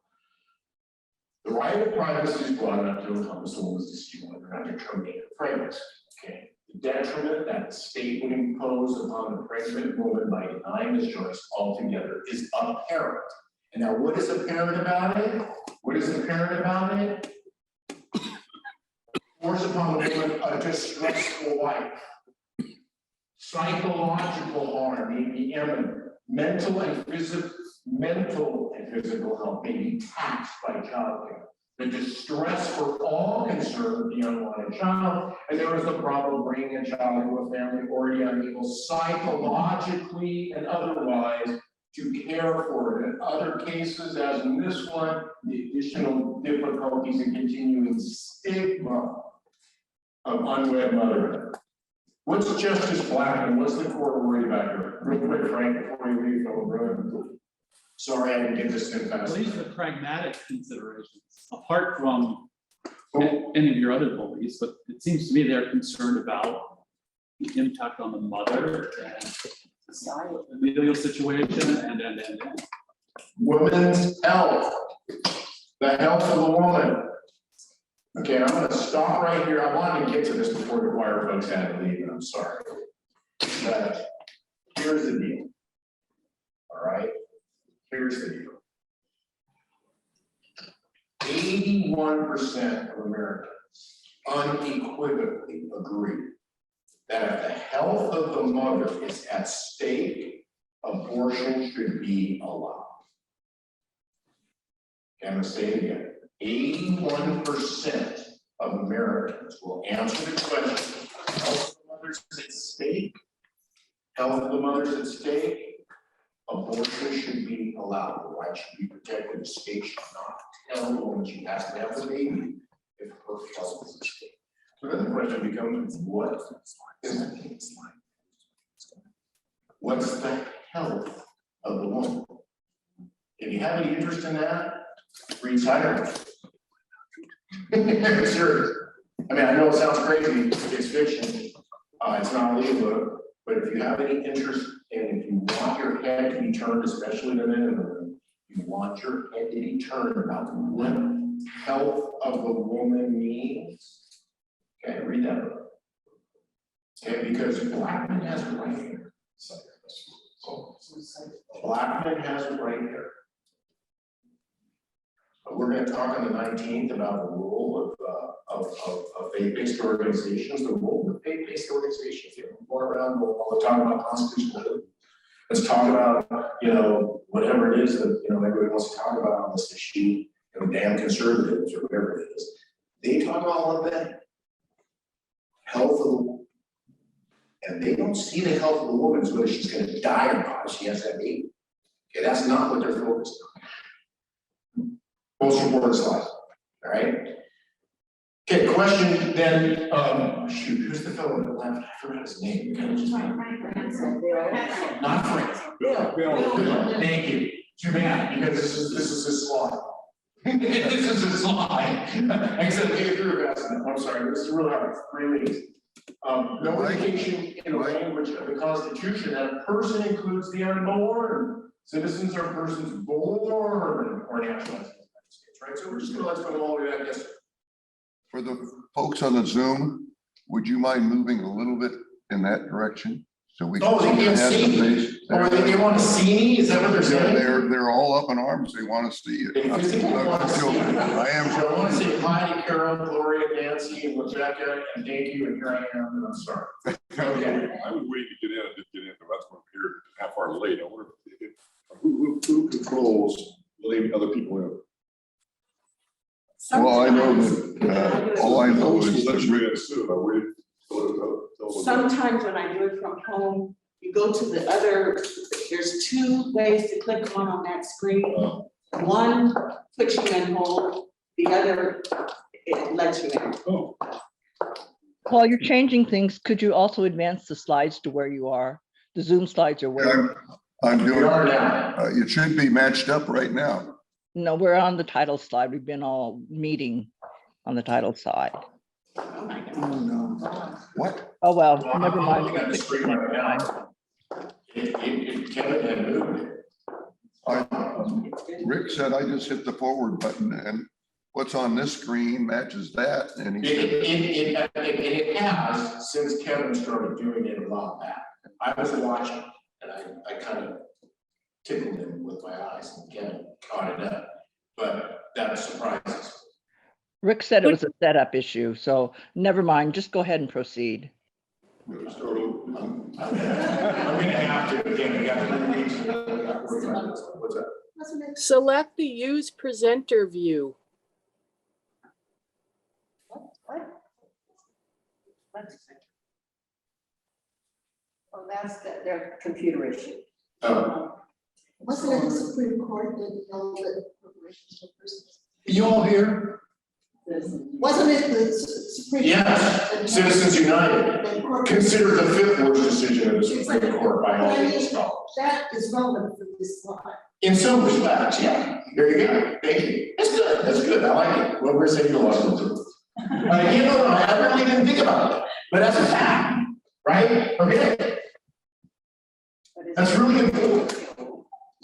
The right of privacy is broad enough to encompass a woman's decision whether or not to terminate her pregnancy. Okay. The detriment that the state would impose upon the pregnant woman by denying this choice altogether is apparent. And now, what is apparent about it? What is apparent about it? Force upon the woman a distressful life. Psychological harm may be imminent. Mental and physical health may be taxed by child care. The distress for all concerned, the unwanted child, and there was the problem of bringing a child to a family already unable psychologically and otherwise to care for it. In other cases, as in this one, the additional difficulties and continuing stigma of unwed motherhood. What's Justice Black and what's the court worried about here? Real quick, Frank, before you leave, fellow brother. Sorry, I didn't get this in fast. Well, these are the pragmatic considerations, apart from any of your other beliefs, but it seems to me they're concerned about the impact on the mother and the legal situation and. Women's health, the health of the woman. Okay, I'm gonna stop right here. I wanted to get to this before the choir folks had to leave, and I'm sorry. But here's the deal. All right, here's the deal. 81% of Americans unequivocally agree that if the health of the mother is at stake, abortion should be allowed. Okay, I'm gonna say it again. 81% of Americans will answer the question, health of the mother's at stake, health of the mother's at stake, abortion should be allowed. The right should be protected. The state should not tell the woman she has to have the baby if her health is at stake. So then the question becomes, what is the case like? What's the health of the woman? If you have any interest in that, read Title. Sure. I mean, I know it sounds crazy, it's fiction, it's not a legal book, but if you have any interest and if you want your head to be turned, especially the men in the room, you want your head to be turned about what health of the woman means, okay, read that book. Okay, because Blackman has it right here. Blackman has it right here. We're going to talk on the 19th about the role of faith-based organizations, the role of faith-based organizations. You know, going around all the time about constitutional. Let's talk about, you know, whatever it is that, you know, everybody wants to talk about on this issue, you know, damn conservatives or whatever it is. They talk about all of that health of the woman. And they don't see the health of the woman as whether she's going to die or not if she has that baby. Okay, that's not what they're focused on. Most important slide, all right? Okay, question then, shoot, who's the fellow that left? I forgot his name. Kind of just not Frank. Bill. Thank you. Too bad, because this is his slide. This is his slide. Except hey, through I'm sorry, this is really hard. 3 weeks. No indication in the language of the Constitution that a person includes the unborn. Citizens are persons born or naturalized. Right, so we're just gonna let's go all the way back. Yes. For the folks on the Zoom, would you mind moving a little bit in that direction? So we Oh, they can't see me. Or they want to see me? Is that what they're saying? They're all up in arms. They want to see it. They physically want to see me. I am. So I want to say hi to Carol, Gloria, Nancy, and Rebecca, and thank you, and here I am, and I'm sorry. Okay. I was waiting to get in, I didn't get in, but that's why I'm here half hour late. I wonder who controls letting other people in? Well, I know that, all I know is Let's that read it soon. I waited. Sometimes when I do it from home, you go to the other, there's 2 ways to click on that screen. One puts you in hold, the other, it lets you in. Oh, While you're changing things, could you also advance the slides to where you are? The Zoom slides are where? I'm We doing, are now. it should be matched up right now. No, we're on the title slide. We've been all meeting on the title side. What? Oh, well, Well, never I'm mind. looking at the screen right now. Kevin had moved it. Rick said I just hit the forward button and what's on this screen matches that. And he said, It has since Kevin started doing it a while back. I was watching and I kind of tickled him with my eyes and Kevin caught it up, but that surprises. Rick said it was a setup issue, so never mind. Just go ahead and proceed. I'm gonna have to, again, we got 3 weeks. What's that? Select the use presenter view. Oh, that's their computer issue. Wasn't it the Supreme Court that held that corporations were persons? You all here? Wasn't it the Supreme? Yes, Citizens United. Considered the fifth worst decision of the Supreme Court by all legal scholars. That is relevant for this slide. In some respects, yeah. There you go. Thank you. That's good. That's good. I like it. What we're saying to law school too. I really didn't think about it, but that's a fact, right? Okay. That's really important.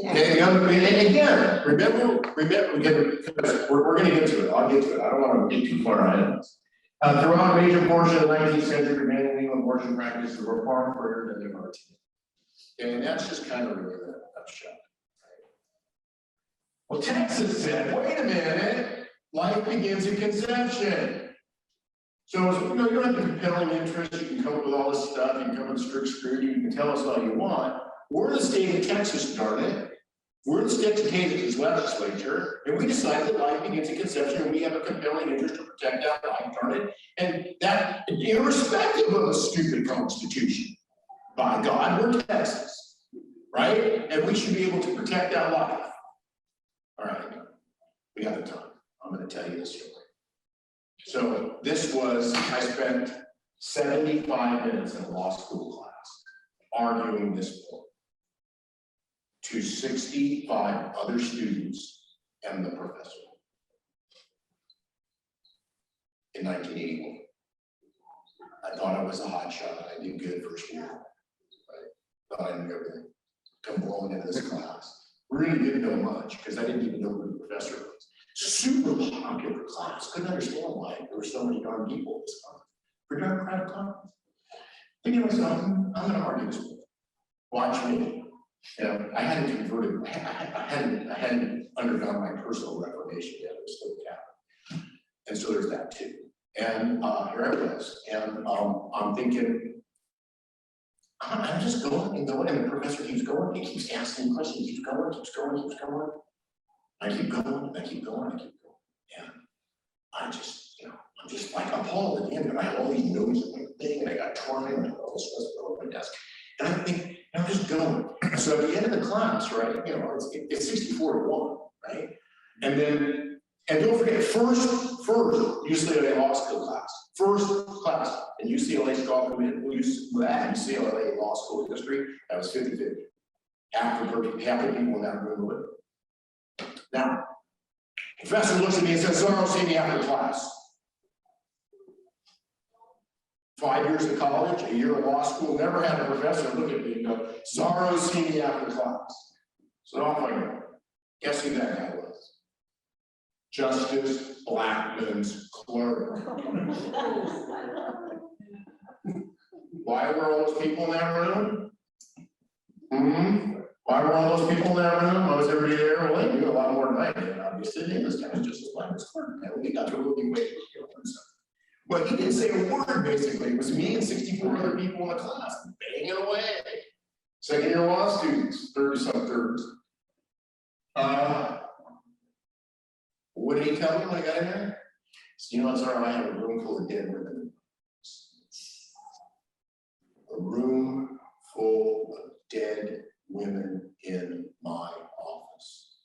Okay, and again, remember, because we're gonna get to it. I'll get to it. I don't want to get too far ahead of us. Throughout a major portion of the 19th century, remaining legal abortion practices were far further than they are today. And that's just kind of really a nutshell. Well, Texas said, wait a minute, life begins at conception. So, you know, you don't have the compelling interest, you can come up with all this stuff, you can come up with strict scrutiny, you can tell us all you want. We're the state of Texas, darn it. We're the state of Texas legislature, and we decide that life begins at conception, and we have a compelling interest to protect that life, darn it. And that, irrespective of a stupid constitution, by God, we're Texas, right? And we should be able to protect that life. All right, we got the time. I'm going to tell you this story. So this was, I spent 75 minutes in a law school class arguing this point to 65 other students and the professor in 1981. I thought I was a hot shot. I did good first year. Right? Thought I knew everything. Come blowing into this class. Really didn't know much because I didn't even know who the professor was. Super popular class. Couldn't understand why there were so many darn people at this conference. For darn crowd conference. Thinking to myself, I'm going to argue this point. Watch me. You know, I hadn't converted. I hadn't undergone my personal reformation yet. I was still Catholic, and so there's that too. And here I was, and I'm thinking. I'm just going and going, and the professor keeps going. He keeps asking questions. He keeps going, keeps going, keeps going. I keep going, I keep going, I keep going. And I just, you know, I'm just like appalled at the end. And I have all these notes and thing, and I got time, and I got all this stuff on my desk. And I think, I'm just going. So at the end of the class, right, you know, it's 64-1, right? And then, and don't forget, first UCLA law school class. First class in UCLA UCLA Law School history, that was 50-50. Half the people in that room would. Now, professor looks at me and says, Zorro, see me after class. 5 years of college, a year of law school, never had a professor look at me and go, Zorro, see me after class. So off I go. Guess who that guy was? Justice Blackmun's clerk. Why were all those people in that room? Why were all those people in that room? Why was everybody there? Well, they knew a lot more than I did, obviously. This guy was just as black as clerk. And we got to really wait. Well, he didn't say a word, basically. It was me and 64 other people in the class, banging away. Second year law students, 30-some thirds. What did he tell me when I got in there? So, you know, sorry, I have a room full of dead women. A room full of dead women in my office.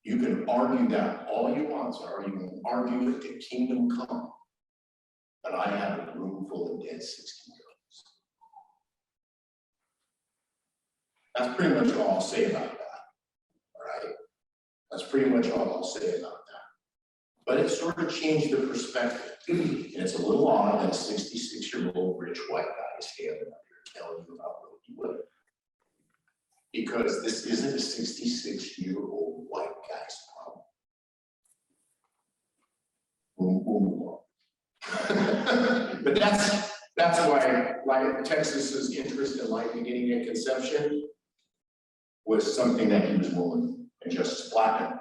You can argue that all you want, sir. You can argue it to kingdom come. But I have a room full of dead 16-year-olds. That's pretty much all I'll say about that. All right? That's pretty much all I'll say about that. But it sort of changed the perspective. And it's a little odd that a 66-year-old rich white guy is standing up here telling you about what he would. Because this isn't a 66-year-old white guy's problem. We'll move on. But that's why like Texas's interest in life beginning at conception was something that he was willing and just Blackmun,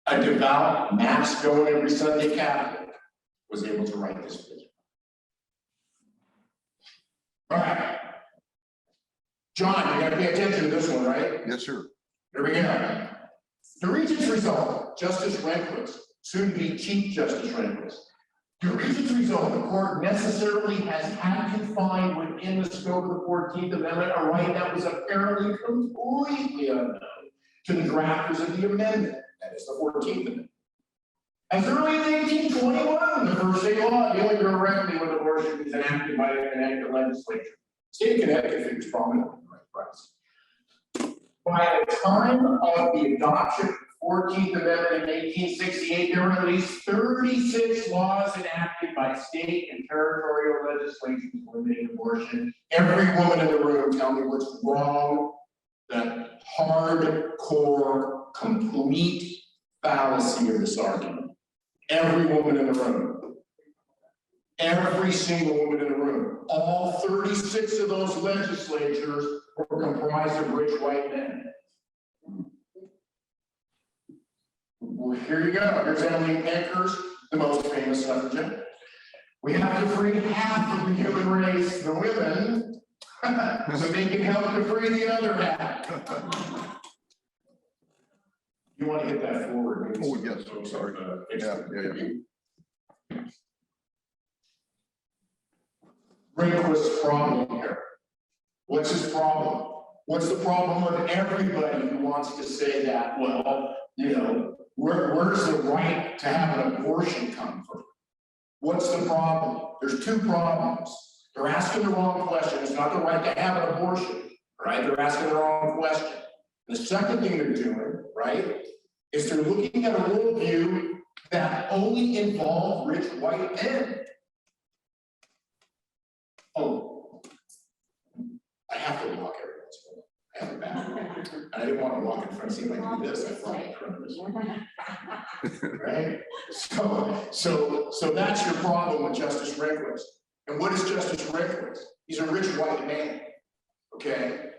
a devout, mass going every Sunday Catholic, was able to write this vision. All right, John, you got to pay attention to this one, right? Yes, sir. Here we go. The Regent's result, Justice Rehnquist, soon to be Chief Justice Rehnquist, To reach its result, the court necessarily has had to find within the scope of the 14th Amendment a right that was apparently completely unknown to the drafters of the amendment, that is the 14th Amendment. As early as 1821, the first state law dealing directly with abortion was enacted by the Connecticut legislature. State of Connecticut figures prominently in the right price. By the time of the adoption of the 14th Amendment in 1868, there were at least 36 laws enacted by state and territorial legislatures limiting abortion. Every woman in the room, tell me what's wrong. The hardcore, complete fallacy of this argument. Every woman in the room. Every single woman in the room. All 36 of those legislatures were comprised of rich white men. Well, here you go. Here's Emily Pankers, the most famous suffragette. We have to free half of the human race, the women, so they can help to free the other half. You want to hit that forward? Maybe Oh, yes, I'm sorry. Yeah. Rehnquist's problem here. What's his problem? What's the problem with everybody who wants to say that, well, you know, where's the right to have an abortion come from? What's the problem? There's two problems. They're asking the wrong question. It's not the right to have an abortion, right? They're asking the wrong question. The second thing they're doing, right, is they're looking at a worldview that only involves rich white men. Oh, I have to walk every once in a while. I have a back. I didn't want to walk in front, see if I can do this. I fly in front of this. Right? So that's your problem with Justice Rehnquist. And what is Justice Rehnquist? He's a rich white man. Okay?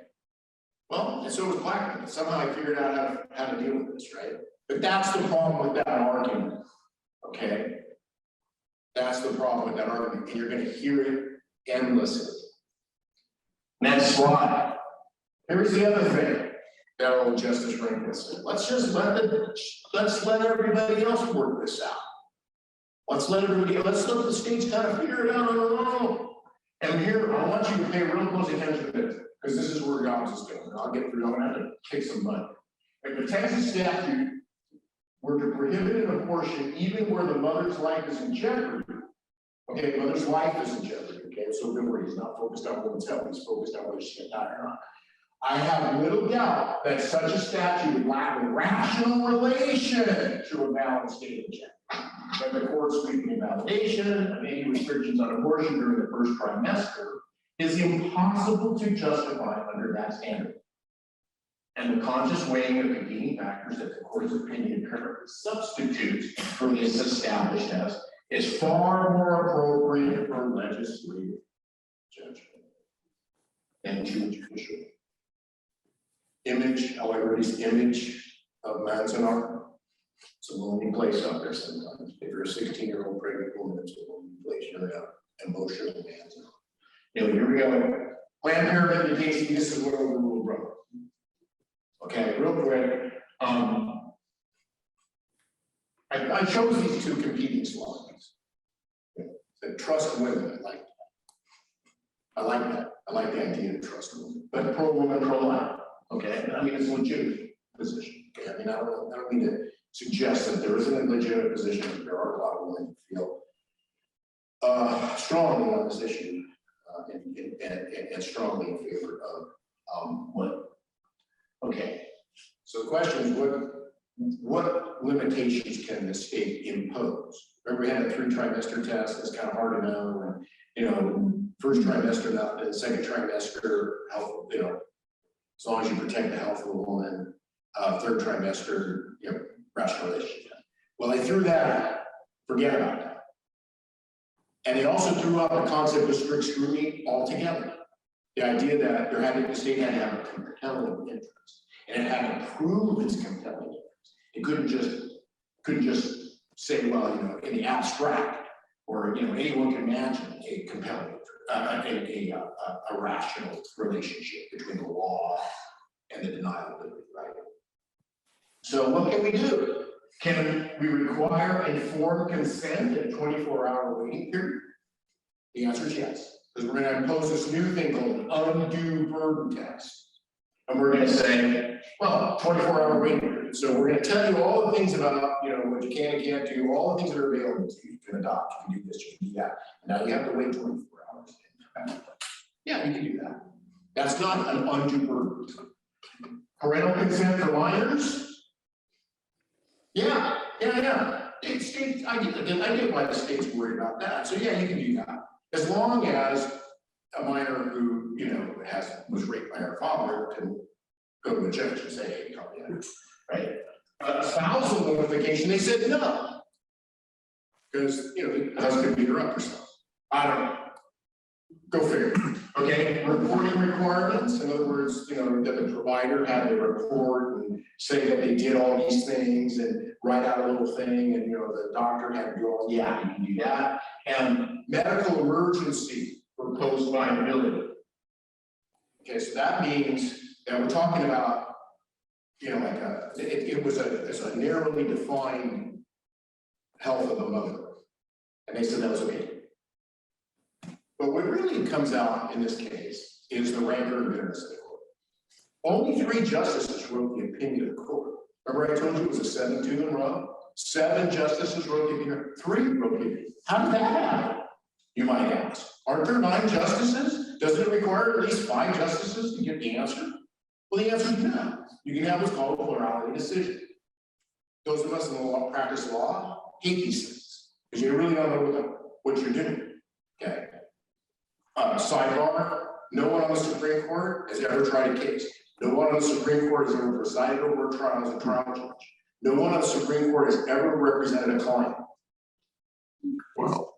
Well, and so was black men. Somehow I figured out how to deal with this, right? But that's the problem with that argument. Okay? That's the problem with that argument. And you're going to hear it endlessly. Next slide. Here's the other thing that old Justice Rehnquist said. Let's let everybody else work this out. Let's let the states kind of figure it out on their own. And here, I want you to pay real close attention to this, because this is where Dobbs is going. And I'll get through, I'm gonna have to kick some butt. If the Texas statute were to prohibit an abortion even where the mother's life is in jeopardy, okay, mother's life is in jeopardy, okay, so don't worry, he's not focused on woman's health, he's focused on whether she's gonna die or not. I have little doubt that such a statute would lack a rational relation to a balanced state of check. But the court's sweeping invalidation of any restrictions on abortion during the first trimester is impossible to justify under that standard. And the conscious weighing of competing factors that the court's opinion currently substitutes for this established test is far more appropriate for legislative judgment than to judicial. Image, everybody's image of Manzanar. It's a lonely place out there sometimes. If you're a 16-year-old pregnant woman, it's a lonely place. You're an emotional Manzanar. You know, here we go. Planned Parenthood, you can't see this is what overruled Roe. Okay, real quick. I chose these two competing slides. That trust women, I like that. I like the idea of trust women. But pro-woman, pro-life. Okay, I mean, it's a legitimate position. Okay, I mean, I don't mean to suggest that there isn't a legitimate position, but there are a lot of women who feel strongly on this issue and strongly in favor of what. Okay, so the question is, what limitations can the state impose? Remember, we had a 3-trimester test. It's kind of hard to know. And, you know, first trimester, not the second trimester, health, you know, as long as you protect the health of a woman, third trimester, you know, rational relationship. Well, they threw that out. Forget about that. And they also threw out the concept of strict scrutiny altogether. The idea that the state had to have a compelling interest, and it had to prove its compelling interest. It couldn't just say, well, you know, in the abstract, or you know, anyone can imagine a compelling interest. A rational relationship between the law and the denial of liberty, right? So what can we do? Can we require informed consent in a 24-hour waiting period? The answer is yes, because we're gonna impose this new thing called an undue burden test. And we're gonna say, well, 24-hour waiting period. So we're gonna tell you all the things about, you know, what you can and can't do, all the things that are available to you. You can adopt, you can do this, you can do that. And now you have to wait 24 hours. Yeah, you can do that. That's not an undue burden. Parental consent for minors? Yeah. I get why the state's worried about that. So yeah, you can do that. As long as a minor who, you know, was raped by her father can go to a judge and say, hey, call me out, right? A spousal notification, they said no. Because, you know, the husband beat her up or something. I don't know. Go figure. Okay, reporting requirements, in other words, you know, that the provider had to report and say that they did all these things and write out a little thing, and you know, the doctor had to go, yeah, you can do that. And medical emergency for post viability. Okay, so that means that we're talking about, you know, like it's a narrowly defined health of the mother. And they said that was okay. But what really comes out in this case is the rancor and bitterness of the court. Only 3 justices wrote the opinion of the court. Remember I told you it was a 7-2 in a row? 7 justices wrote the opinion, 3 wrote the opinion. How did that happen? You might ask. Aren't there 9 justices? Doesn't it require at least 5 justices to get the answer? Well, the answer is no. You can have what's called a plurality decision. Those of us in the law, practice law, hate these things because you really don't know what you're doing. Okay. Sidebar, no one on the Supreme Court has ever tried a case. No one on the Supreme Court has ever presided over a trial as a trial judge. No one on the Supreme Court has ever represented a client. Well,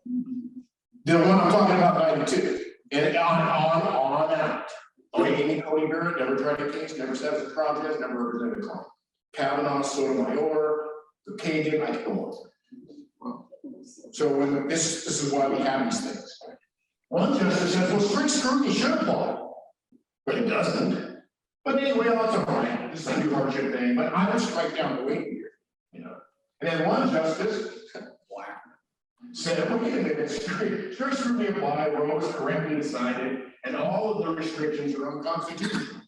the one I'm talking about, 92, and on out. Amy Coney Barrett never tried a case, never sat as a trial judge, never represented a client. Kavanaugh, Sotomayor, the Kagan, I can go on. So when this is why we have these things. One justice says, well, strict scrutiny should apply, but it doesn't. But anyway, that's all right. This is a new hardship thing, but I would strike down the weight here, you know. And then one justice, black, said, wait a minute, strict scrutiny apply, we're always correctly decided, and all of the restrictions are unconstitutional.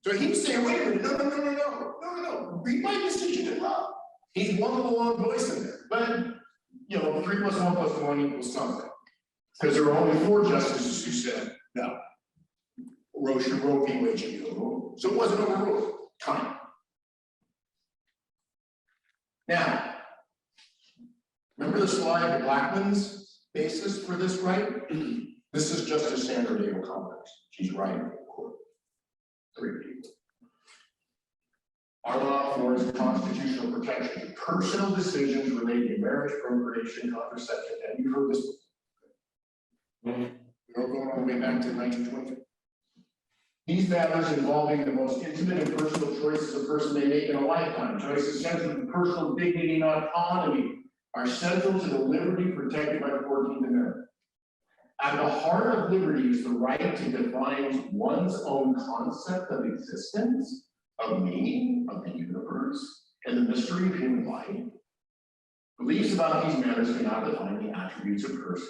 So he's saying, wait a minute, no, read my decision as well. He's one of the long voice in there, but you know, 3 + 1 + 1 equals something. Because there were only 4 justices who said no. Roe v. Wade should be overruled. So it wasn't overruled. Time. Now, remember the slide, Blackman's basis for this right? This is Justice Sandra Day O'Connor. She's writing in court. 3 people. Our law affords constitutional protection to personal decisions relating to marriage, procreation, contraception, and you've heard this before. We're going all the way back to 1920. These matters involving the most intimate and personal choices a person may make in a lifetime, choices central to personal dignity and autonomy, are central to the liberty protected by the 14th Amendment. At the heart of liberty is the right to define one's own concept of existence, of meaning, of the universe, and the mystery of human life. Beliefs about these matters cannot define the attributes of person.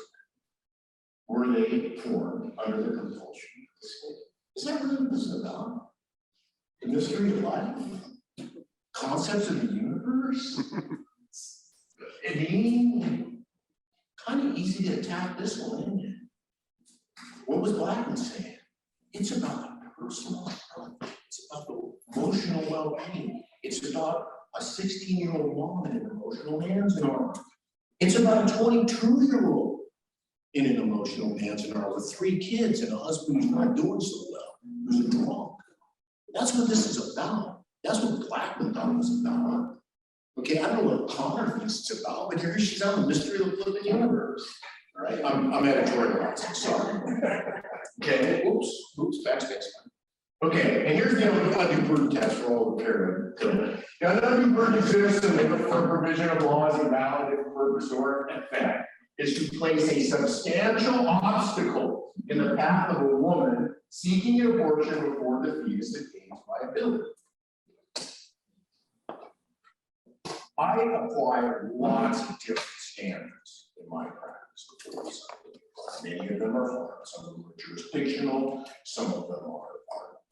Were they formed under the compulsion of the state? Is that really what this is about? The mystery of life? Concepts of the universe? I mean, kind of easy to attack this one, isn't it? What was Blackman saying? It's about the personal health. It's about the emotional well-being. It's about a 16-year-old mom and an emotional man's arm. It's about a 22-year-old in an emotional man's arm with 3 kids and a husband who's not doing so well, who's a drunk. That's what this is about. That's what Blackman thought it was about. Okay, I don't know what Connor thinks it's about, but here she's on the mystery of the flipping universe. All right, I'm editorializing, sorry. Okay, oops, backspace. Okay, and here's the undue burden test for all the parents. Now, an undue burden exists in the provision of laws and valid for purpose or effect is to place a substantial obstacle in the path of a woman seeking an abortion before the fetus attains viability. I apply lots of different standards in my practice. Many of them are hard, some of them are jurisdictional, some of them are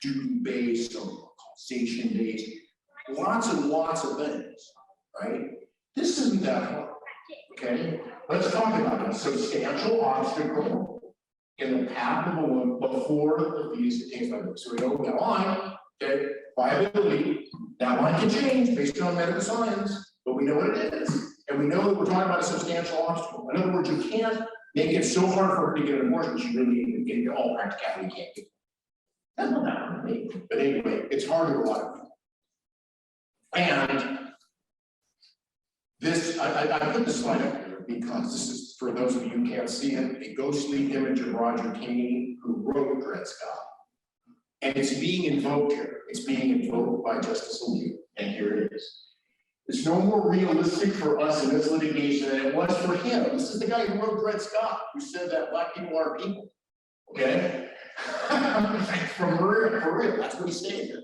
duty-based, some of them are causation-based, lots and lots of things, right? This isn't that hard, okay? Let's talk about a substantial obstacle in the path of a woman before the fetus attains viability. So we know that line, okay, viability, that line can change based on medical science, but we know what it is. And we know that we're talking about a substantial obstacle. In other words, you can't make it so hard for her to get an abortion, she really, in all practicality, can't get it. That's not that hard to me. But anyway, it's hard to a lot of people. And this, I put this slide up here because this is, for those of you who can't see it, a ghostly image of Roger Caney, who wrote Dred Scott. And it's being invoked here. It's being invoked by Justice Alito, and here it is. It's no more realistic for us in this litigation than it was for him. This is the guy who wrote Dred Scott, who said that black people are people. Okay? for real, that's what he's saying here.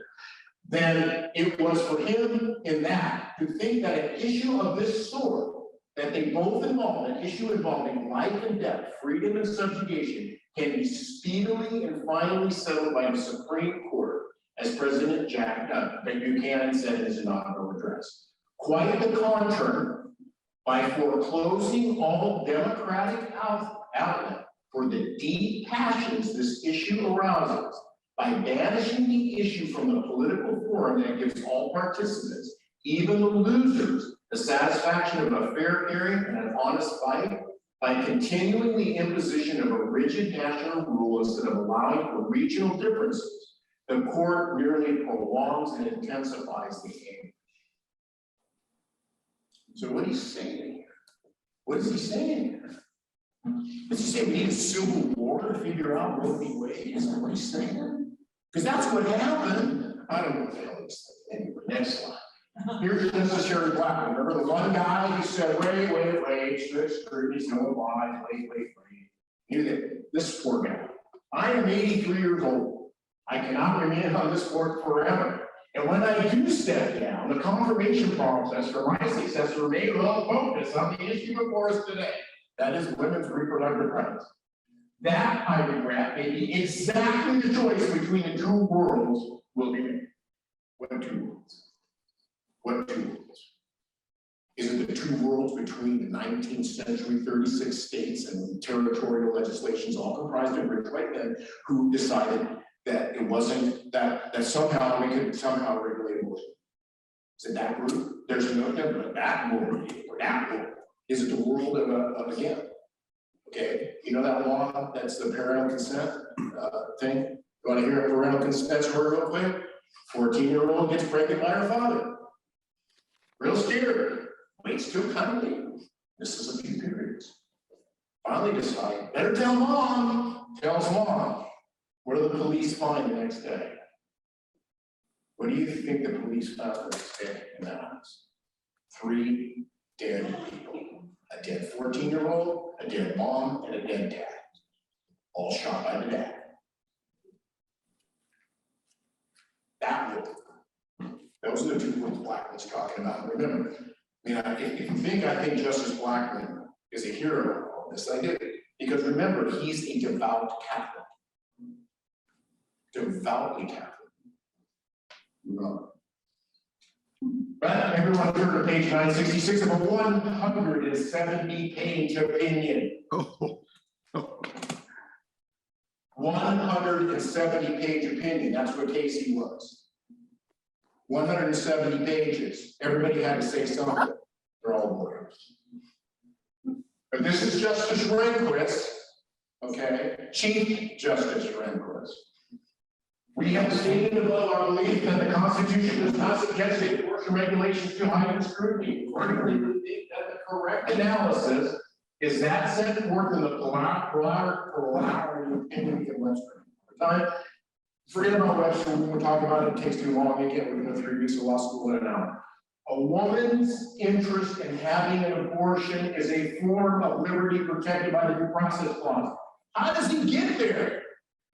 Then it was for him in that to think that an issue of this sort, that they both involve, an issue involving life and death, freedom and subjugation, can be speedily and finally settled by the Supreme Court, as President Buchanan said in his inaugural address. Quite the contrary, by foreclosing all democratic outlet for the deep passions this issue arouses, by banishing the issue from the political forum that gives all participants, even the losers, the satisfaction of a fair hearing and an honest fight, by continuing the imposition of a rigid national rule instead of allowing for regional differences, the court merely prolongs and intensifies the aim. So what he's saying here, what is he saying here? Does he say we need a civil war to figure out Roe v. Wade? Is that what he's saying? Because that's what happened. I don't know what the hell he's saying. Anyway, next slide. Here's Justice Sherry Blackman. Remember the one guy who said, wait, strict scrutiny, no lies, wait. This poor guy. I am 83 years old. I cannot remain on this court forever. And when I do step down, the confirmation process for my successor may well focus on the issue before us today. That is women's reproductive rights. That, I regret, may be exactly the choice between the two worlds will be made. What two worlds? What two worlds? Is it the two worlds between the 19th century 36 states and territorial legislations all comprised of rich white men who decided that it wasn't that somehow we could somehow regulate abortion? Is it that group? There's no doubt, but that world, or that world. Is it the world of again? Okay, you know that law that's the parental consent thing? You want to hear a parental consent story real quick? 14-year-old gets pregnant by her father. Real scared. Waits till kindly. This is a few periods. Finally decide, better tell mom. Tells mom. What do the police find the next day? What do you think the police found the next day in that house? 3 dead people. A dead 14-year-old, a dead mom, and a dead dad. All shot by the dad. That world. Those are the two worlds Blackman's talking about. Remember, if you think I think Justice Blackman is a hero in all this, I do. Because remember, he's a devout Catholic. Devoutly Catholic. But everyone turn to page 966 of a 170-page opinion. 170-page opinion, that's what Casey was. 170 pages. Everybody had to say something. They're all lawyers. But this is Justice Rehnquist, okay? Chief Justice Rehnquist. We have stated above our belief that the Constitution does not suggest that abortion regulations to heightened scrutiny. Accordingly, we think that the correct analysis is that set forth in the polarity opinion of Webster. Forget about Webster, we won't talk about it, it takes too long. Again, we're going to 3 weeks of law school in an hour. A woman's interest in having an abortion is a form of liberty protected by the Due Process Clause. How does he get there?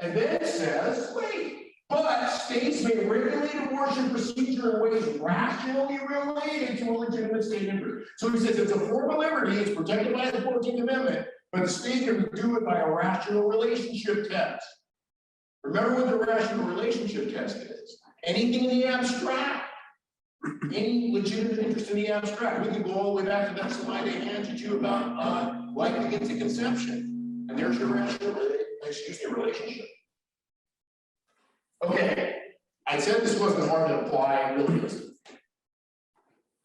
And then it says, wait, but states may regulate abortion abortion procedure in ways rationally related to a legitimate state interest. So he says it's a form of liberty, it's protected by the 14th Amendment, but the state can do it by a rational relationship test. Remember what the rational relationship test is. Anything in the abstract. Any legitimate interest in the abstract. We can go all the way back to that slide I handed you about likely into conception. And there's your rational relationship. Okay, I said this wasn't hard to apply, it really isn't.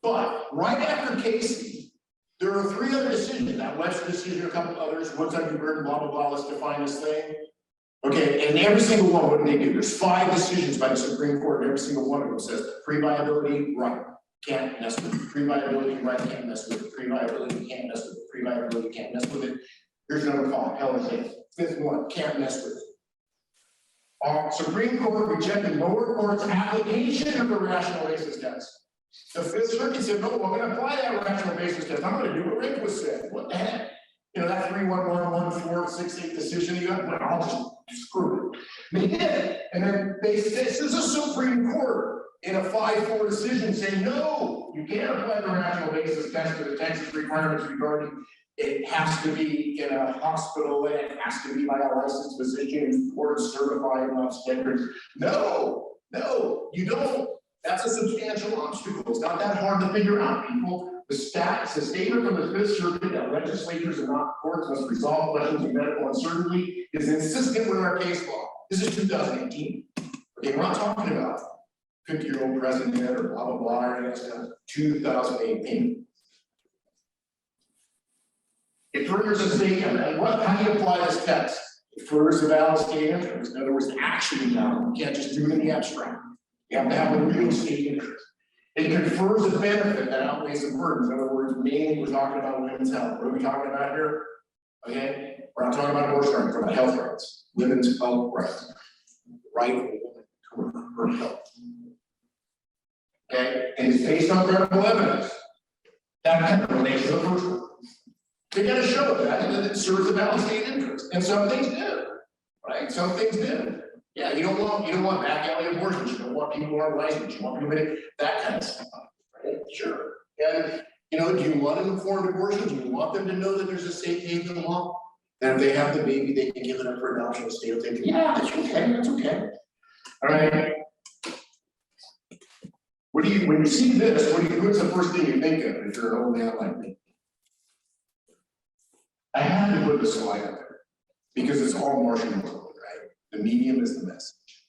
But right after Casey, there are 3 other decisions. That Webster decision, a couple others, Woods v. Burton, blah, blah, blah, let's define this thing. Okay, and every single one, what do they do? There's 5 decisions by the Supreme Court, and every single one of them says pre-viability, right, can't mess with it. Pre-viability, right, can't mess with it. Pre-viability, can't mess with it. Pre-viability, can't mess with it. Here's another call, hell is it. 5th one, can't mess with it. Supreme Court rejected lower court's application of the rational basis test. The 5th Circuit said, no, we're gonna apply that rational basis test. I'm gonna do what Rehnquist said. What the heck? You know, that 3-1-1-1-4-6-8 decision you got, I'll just screw it. They did. And then they said, this is a Supreme Court in a 5-4 decision saying, no, you can't apply the rational basis test to the Texas requirements regarding it has to be in a hospital and it has to be by a licensed physician or certified on standards. No, you don't. That's a substantial obstacle. It's not that hard to figure out, people. The statement from the 5th Circuit that legislatures and not courts must resolve questions of medical uncertainty is consistent with our case law. This is 2018. Okay, we're not talking about 50-year-old president or blah, blah, blah, or anything else. 2018. It furthers a state, and how do you apply this test? It furthers a valid state interest. In other words, actually valid. You can't just do it in the abstract. You have to have a real state interest. It confers a benefit that outweighs the burden. In other words, mainly we're talking about women's health. What are we talking about here? Okay, we're not talking about abortion rights, we're talking about health rights, women's health rights, right of a woman to her health. Okay, and it's based on credible evidence. That kind of relates to the first one. They got to show that, and it serves a valid state interest, and some things do, right? Some things do. Yeah, you don't want back alley abortions. You don't want people who aren't licensed. You want people to that kind of stuff, right? Sure. And you know, do you want an informed abortion? Do you want them to know that there's a state haven law? And if they have the baby, they can give it up for adoption. The state will take it. Yeah, that's okay. That's okay. All right. When you see this, what's the first thing you think of if you're an old man like me? I had to put the slide up there because it's all Martian world, right? The medium is the message.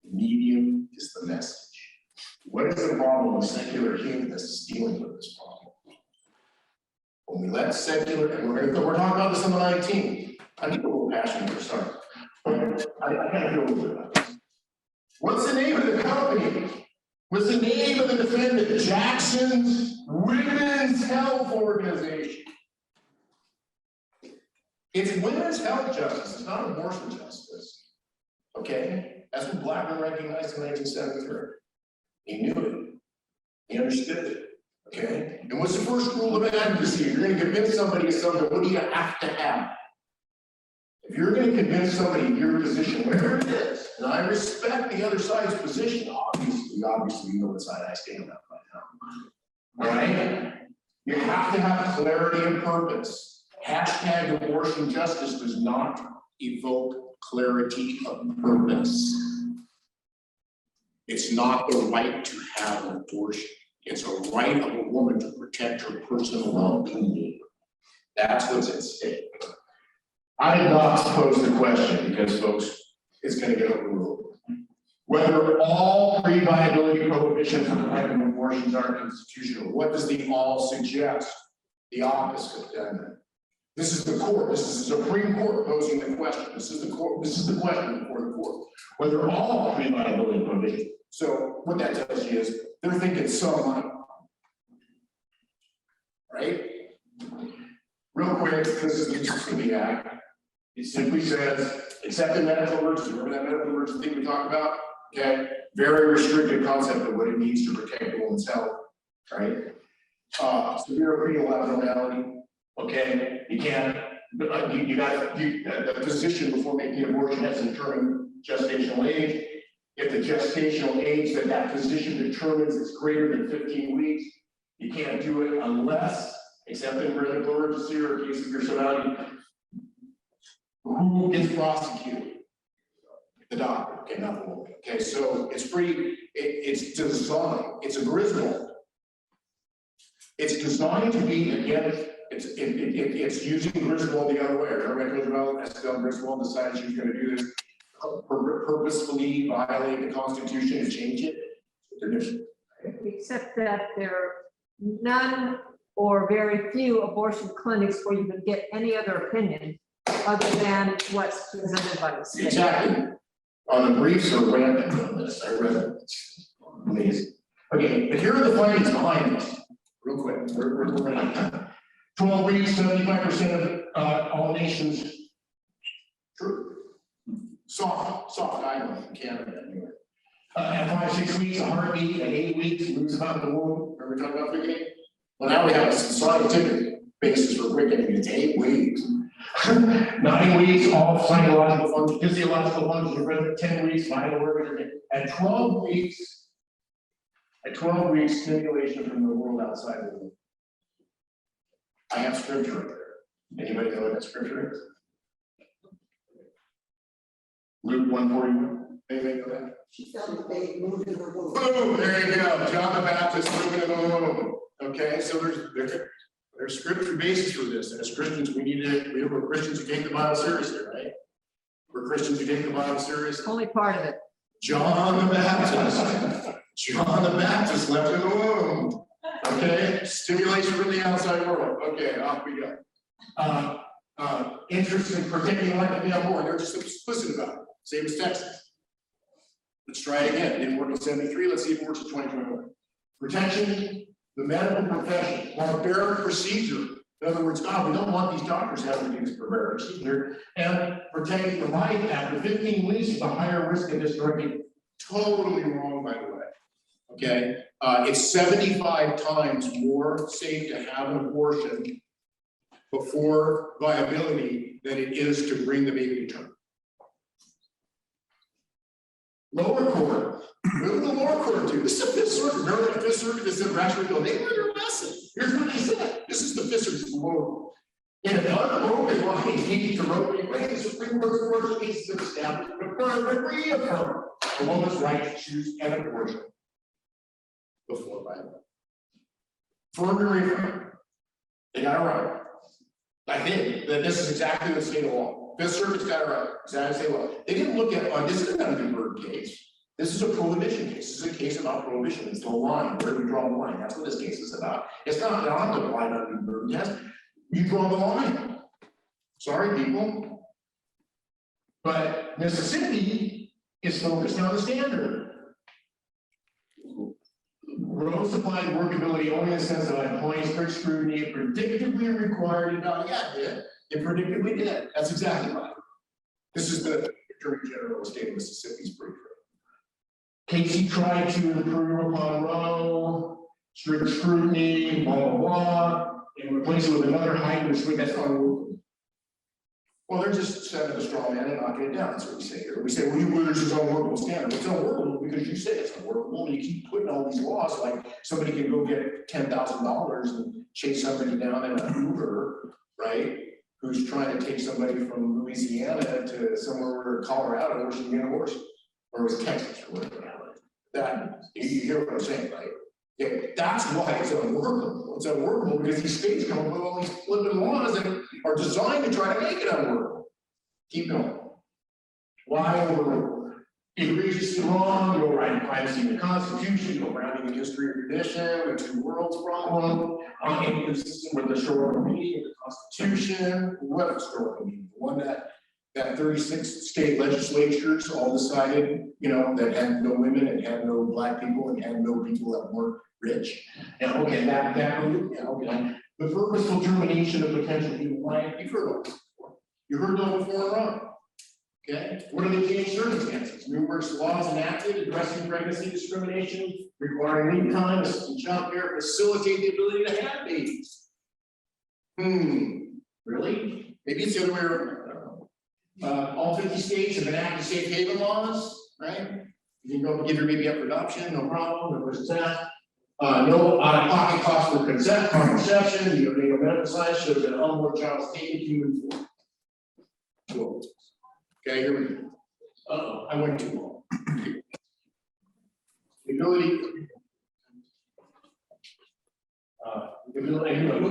The medium is the message. What is the problem with secular humanists dealing with this problem? When we let secular, and we're talking about this on the 19th. I get a little passionate for start. I kind of feel a little bit about this. What's the name of the company? What's the name of the defendant? Jackson's Women's Health Organization. It's women's health justice, it's not abortion justice. Okay? That's what Blackman recognized in 1973. He knew it. He understood it. Okay? And what's the first rule of advocacy? If you're going to convince somebody of something, what do you have to have? If you're going to convince somebody of your position, whatever it is, and I respect the other side's position, obviously you know what side I stand on by now. All right? You have to have clarity and purpose. Hashtag abortion justice does not evoke clarity of purpose. It's not the right to have an abortion. It's a right of a woman to protect her personal well-being. That's what's at stake. I did not pose the question because, folks, it's going to get overruled. Whether all pre-viability prohibitions on private abortions are constitutional. What does the all suggest? The opposite. This is the court. This is the Supreme Court posing the question. This is the court. This is the question before the court. Whether all pre-viability prohibitions. So what that tells you is they're thinking some, right? Real quick, this is the gist of the act. It simply says, except in medical emergency. Remember that medical emergency thing we talked about? Okay, very restricted concept of what it means to protect a woman's health, right? Severe renal abnormality. Okay, you can't. You got the physician before making an abortion has to determine gestational age. If the gestational age that that physician determines is greater than 15 weeks, you can't do it unless, except in medical emergency or in case of your surrounding. Who gets prosecuted? The doctor, okay, not the woman. Okay, so it's it's designed, it's a Griswold. It's designed to be, again, it's using Griswold the other way. Everybody goes around, Estelle Griswold decided she's gonna do this purposefully violate the Constitution and change it. Except that there are none or very few abortion clinics where you can get any other opinion other than what's presented by the state. Exactly. On the briefs are rampant on this. I read it. It's amazing. Okay, but here are the findings behind this. Real quick. We're running out of time. 12 weeks, 75% of all nations. True. Soft island in Canada anyway. At 5-6 weeks, a heartbeat, at 8 weeks, moves about the womb. Remember we talked about quickening? Well, now we have a scientific basis for quickening. It's 8 weeks. 9 weeks, all psychological functions, physiological functions are present. 10 weeks, vital organs. At 12 weeks, stimulation from the world outside of the womb. I have scripture right there. Anybody know what that scripture is? Luke 1:41. Anybody know that? She felt the baby moved in her womb. Boom, there you go. John the Baptist moving in the womb. Okay, so there's scripture basis for this. And as Christians, we're Christians who take the Bible seriously, right? We're Christians who take the Bible seriously. Only part of it. John the Baptist left in the womb. Okay, stimulation from the outside world. Okay, off we go. Interest in protecting life to be on board. They're just explicit about it. Same as Texas. Let's try it again. It didn't work in 73. Let's see if it works in 2021. Protection, the medical profession, barbaric procedure. In other words, we don't want these doctors having to do this barbaric procedure. And protecting the life after 15 weeks is a higher risk of destroying. Totally wrong, by the way. Okay, it's 75 times more safe to have an abortion before viability than it is to bring the baby to term. Lower court, what did the lower court do? This is the Fifth Circuit. Remember the Fifth Circuit that said rational go? They learned their lesson. Here's what they said. This is the Fifth Circuit's lower. In an unbroken line, he to rope the Supreme Court's commercial cases have established and reaffirm a woman's right to choose an abortion before violence. Firm and reaffirm. They got it right. I think that this is exactly the state of law. Fifth Circuit's got it right. Exactly the state law. They didn't look at, this isn't a Newberg case. This is a prohibition case. This is a case about prohibition. It's the line. Where do we draw the line? That's what this case is about. It's not the line on Newberg test. You draw the line. Sorry, people. But Mississippi is focused on the standard. Gross applied workability only in the sense that employees strict scrutiny predictably required and not yet did. It predictably did. That's exactly right. This is the Attorney General of the state of Mississippi's brief. Casey tried to improve upon Roe, strict scrutiny, blah, blah, blah, and replace it with another heightened scrutiny. That's unworkable. Well, they're just setting a straw man and knocking it down. That's what we say here. We say, well, this is unworkable standard. It's unworkable because you say it's unworkable, and you keep putting all these laws, like somebody can go get $10,000 and chase somebody down in an Uber, right? Who's trying to take somebody from Louisiana to somewhere, Colorado, where she can get a horse, or it was Texas or whatever. That you hear what I'm saying, right? Yeah, that's why it's unworkable. It's unworkable because these states come up with all these flipping laws that are designed to try to make it unworkable. Keep going. Why overrule? Egregiously wrong, no right to privacy in the Constitution, no grounding in history or tradition, the two worlds problem, inconsistent with the historical meaning of the Constitution. What historical meaning? The one that 36 state legislatures all decided, that had no women and had no black people and had no people that weren't rich. And okay, okay. The purposeful termination of potential human life, you've heard of this before. You heard those before, wrong. Okay, what are the changed circumstances? Numerous laws enacted addressing pregnancy discrimination, requiring leave time, assisting child care, facilitate the ability to have babies. Really? Maybe it's the other way around. All 50 states have enacted safe haven laws, right? You can go give your baby up for adoption, no problem, no questions asked. No out-of-pocket cost for consent, contraception, you know, medical science shows that unborn child is taken to human form. Cool. Okay, here we go. I went too long. The ability.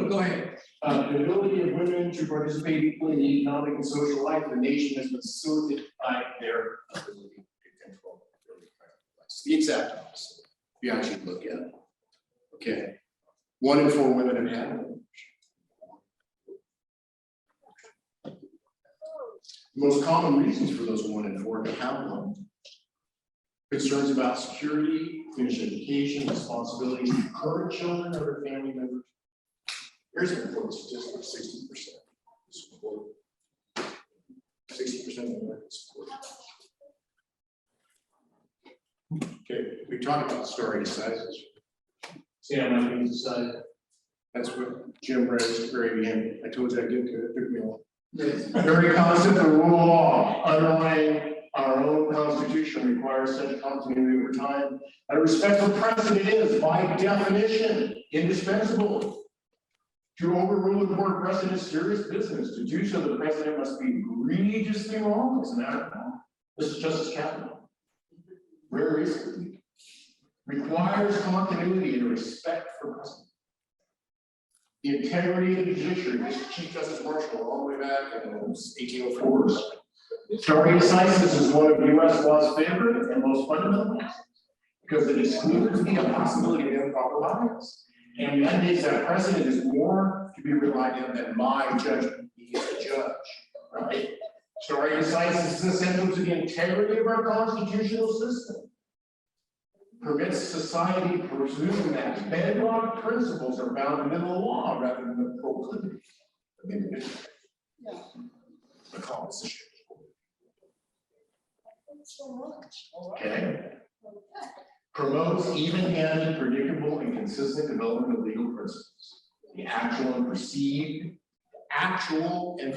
Go ahead. The ability of women to participate equally in the economic and social life of the nation has been facilitated by their ability to control their reproductive rights. The exact opposite, if you actually look at it. Okay. 1 in 4 women have had an abortion. The most common reasons for those 1 in 4 to have one: concerns about security, finished education, responsibilities to current children or their family members. Here's an important statistic: 60% support. 60% of American support. Okay, we talked about story sizes. See how much we decide. That's what Jim raised at the very beginning. I told you I'd get to it. It took me a while. Very constant, the rule of law underlying our own constitution requires such continuity over time. A respectful precedent is, by definition, indispensable. To overrule the board precedent is serious business. To do so, the president must be egregiously wrong as a matter of law. This is Justice Kavanaugh. Very recently. Requires continuity and respect for precedent. The integrity of the judiciary, this is Chief Justice Marshall all the way back in the 1804s. Stare decisis is one of U.S. law's favorite and most fundamental because it excludes the possibility of improper bias and mandates that precedent is more to be relied on than my judgment. He is the judge, right? Stare decisis is essential to the integrity of our constitutional system. Permits society to presume that bedrock principles are bound in the law rather than the proclivity of the individual. The composition. Okay. Promotes even-handed, predictable, and consistent development of legal principles. The actual and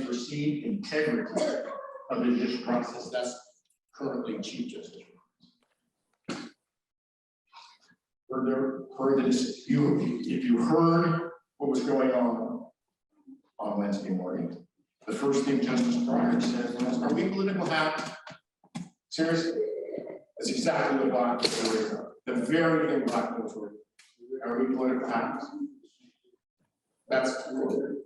perceived integrity of the judicial process. That's currently Chief Justice. If you heard what was going on Wednesday morning, the first thing Justice Breyer said was, "Are we political hacks?" Seriously, that's exactly what Blackwood is. The very thing Blackwood for. Are we political hacks? That's true.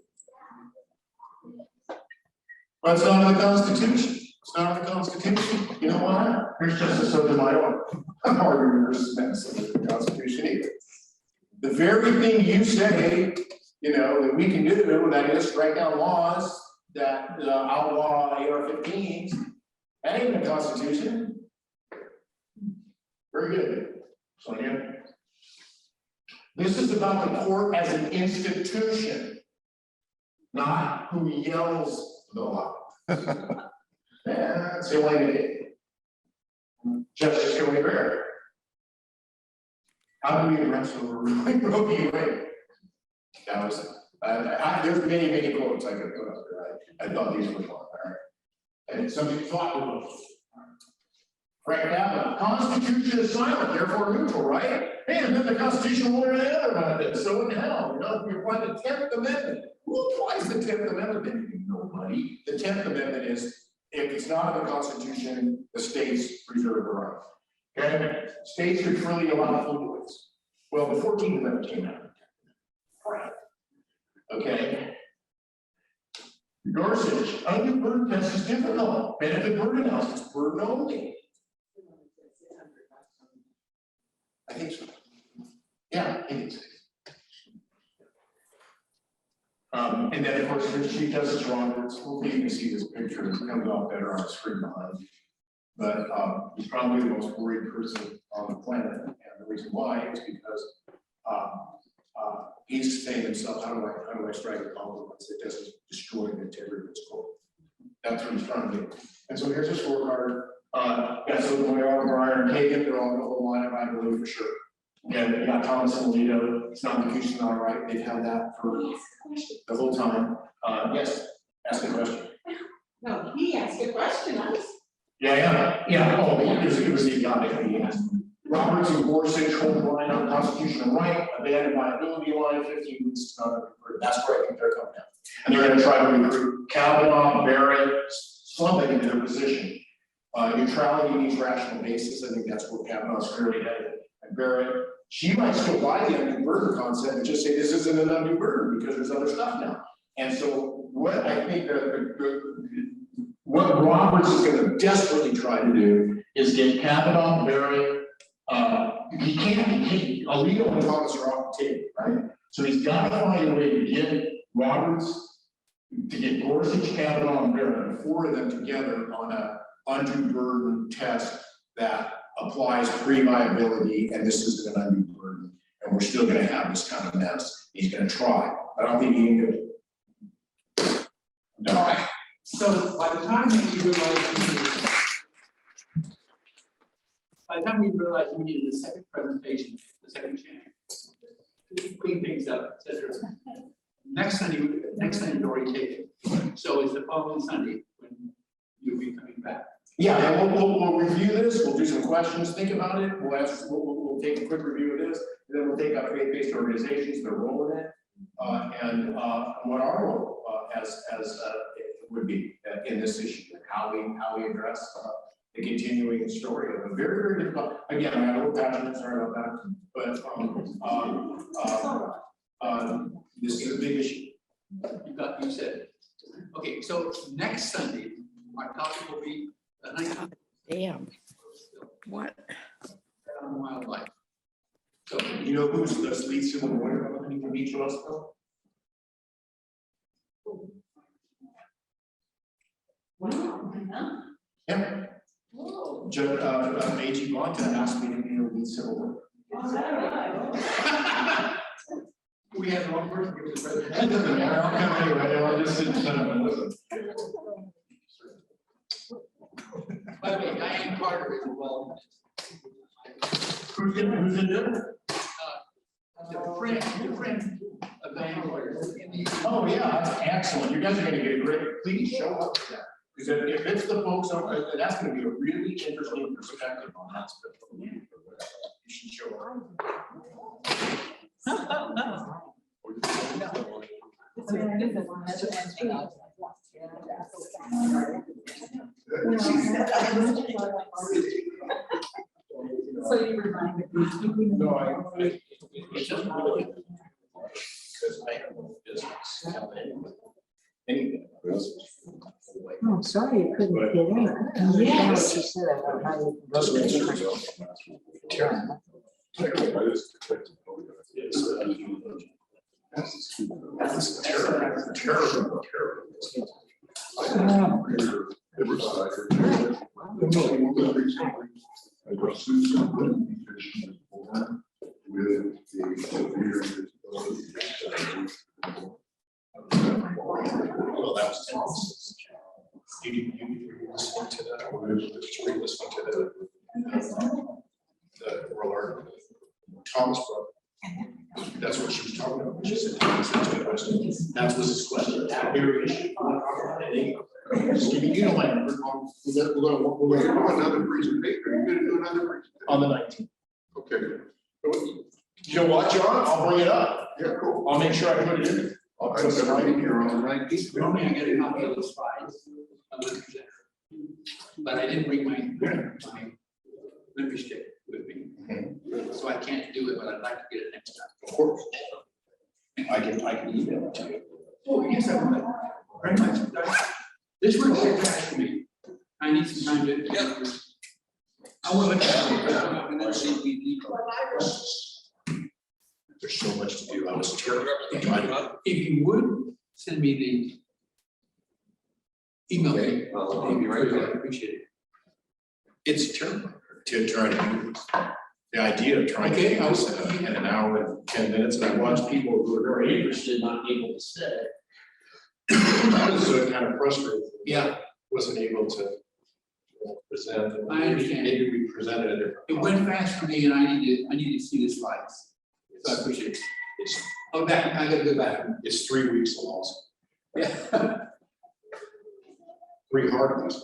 But it's not in the Constitution. It's not in the Constitution. You know what? Here's Justice Sotomayor. I'm arguing versus medicine in the Constitution either. The very thing you say, you know, that we can do, that is strike down laws that outlaw AR-15s, that ain't in the Constitution. Very good. Sonia. This is about the court as an institution, not who yells the law. That's the only thing. Justice Tony Bear. How do we address overruling Roe v. Wade? That was, there's many quotes I could put up there. I thought these were fun, all right? And somebody thought we were. Frank Kavanaugh, Constitution is silent, therefore neutral, right? Hey, and then the Constitution will learn another about this. So in hell, you know, if we apply the 10th Amendment, who applies the 10th Amendment? Nobody. The 10th Amendment is, if it's not in the Constitution, the states preserve the right. Okay? States could freely allow full voice. Well, the 14th Amendment came out. Right. Okay. Gorsuch, undue burden test is difficult. Benefit burden analysis, burden only. I think so. Yeah, I think so. And then, of course, there's Chief Justice Roberts. Hopefully, you can see this picture. It comes off better on the screen behind. But he's probably the most worried person on the planet. And the reason why is because he's saying to himself, how do I strike a compromise that doesn't destroy the integrity of this court? That's what he's trying to do. And so here's a scorecard. Yeah, so Breyer and Kagan, they're all in the whole lineup, I believe, for sure. And you got Thomas and Alito, it's not execution, all right. They've had that for the whole time. Yes, ask a question. No, he asked a question. Yeah, oh, it was idiotic. Roberts and Gorsuch hold line on constitutional right, abandoned liability line, 15 weeks is not approved. That's where I think they're coming down. And they're gonna try to recruit Kavanaugh, Barrett, somebody into their position. Neutrality means rational basis. I think that's where Kavanaugh's clearly headed. And Barrett, she might still buy the undue burden concept and just say this isn't an undue burden because there's other stuff now. And so what I think what Roberts is gonna desperately try to do is get Kavanaugh, Barrett, Alito and Thomas are off the table, right? So he's got to find a way to get Roberts, to get Gorsuch, Kavanaugh, and Barrett, the four of them together on a undue burden test that applies pre-viability, and this isn't an undue burden, and we're still gonna have this kind of mess. He's gonna try. I don't think he can do it. All right, so by the time we realized we needed a second presentation, the second chance, to clean things up, et cetera. Next Sunday is already taken, so it's the following Sunday when you'll be coming back. Yeah, and we'll review this, we'll do some questions, think about it, we'll take a quick review of this, and then we'll take up faith-based organizations, their role in it, and what our role as it would be in this issue, and how we address the continuing story of a very, very difficult, again, I'm a little passionate, sorry about that, but this is a big issue. You said it. Okay, so next Sunday, our topic will be the 19th. Damn. What? On wildlife. So You know who's the lead civil lawyer of Huntington Beach, Roseville? Yeah. Judge, AG-Reproductive asked me to be the lead civil lawyer. we have one person give us a That presentation. doesn't matter, I'll come anyway, I'll just sit and listen. By the way, Diane Carter is well. Who's in there? The friend of Diane Carter. Oh, yeah, that's excellent, you guys are gonna get a great, please show up for that. Because if it's the folks, that's gonna be a really interesting perspective on that. You should show up. So you remind me. No, it's just really. Because I have no business. Anything. Oh, sorry, you couldn't get in. Yes. She said about how you can go different. That's terrible. Well, that was. You listening to that? You listening to the oral argument. Thomas brother. That's what she was talking about. She said, that was his question. That very issue. Just give me, you know, like, we're gonna do another presentation. You're gonna do another presentation on the 19th. Okay. You know what, John? I'll bring it up. Yeah, cool. I'll make sure I put it in. I'll put it right in here on the 19th. Normally I get a copy of the slides. But I didn't bring my memory stick with me. So I can't do it, but I'd like to get it next time. Of course. I can email it to you. Oh, yes, I would. Very much. This one is back to me. I need some time to. Yeah. I will look at it and then see. There's so much to do. I was terrible. If you would send me the email, Okay. I appreciate it. It's terrible to try to do this. The idea of trying to do this in an hour and 10 minutes, and I watched people who were very interested not able to say. I was kind of frustrated. Yeah. Wasn't able to present. I understand. Maybe we presented a different. It went fast for me and I need to see the slides. So I appreciate it. It's, Oh, back, I gotta go back. it's 3 weeks long. Yeah. 3 hard weeks.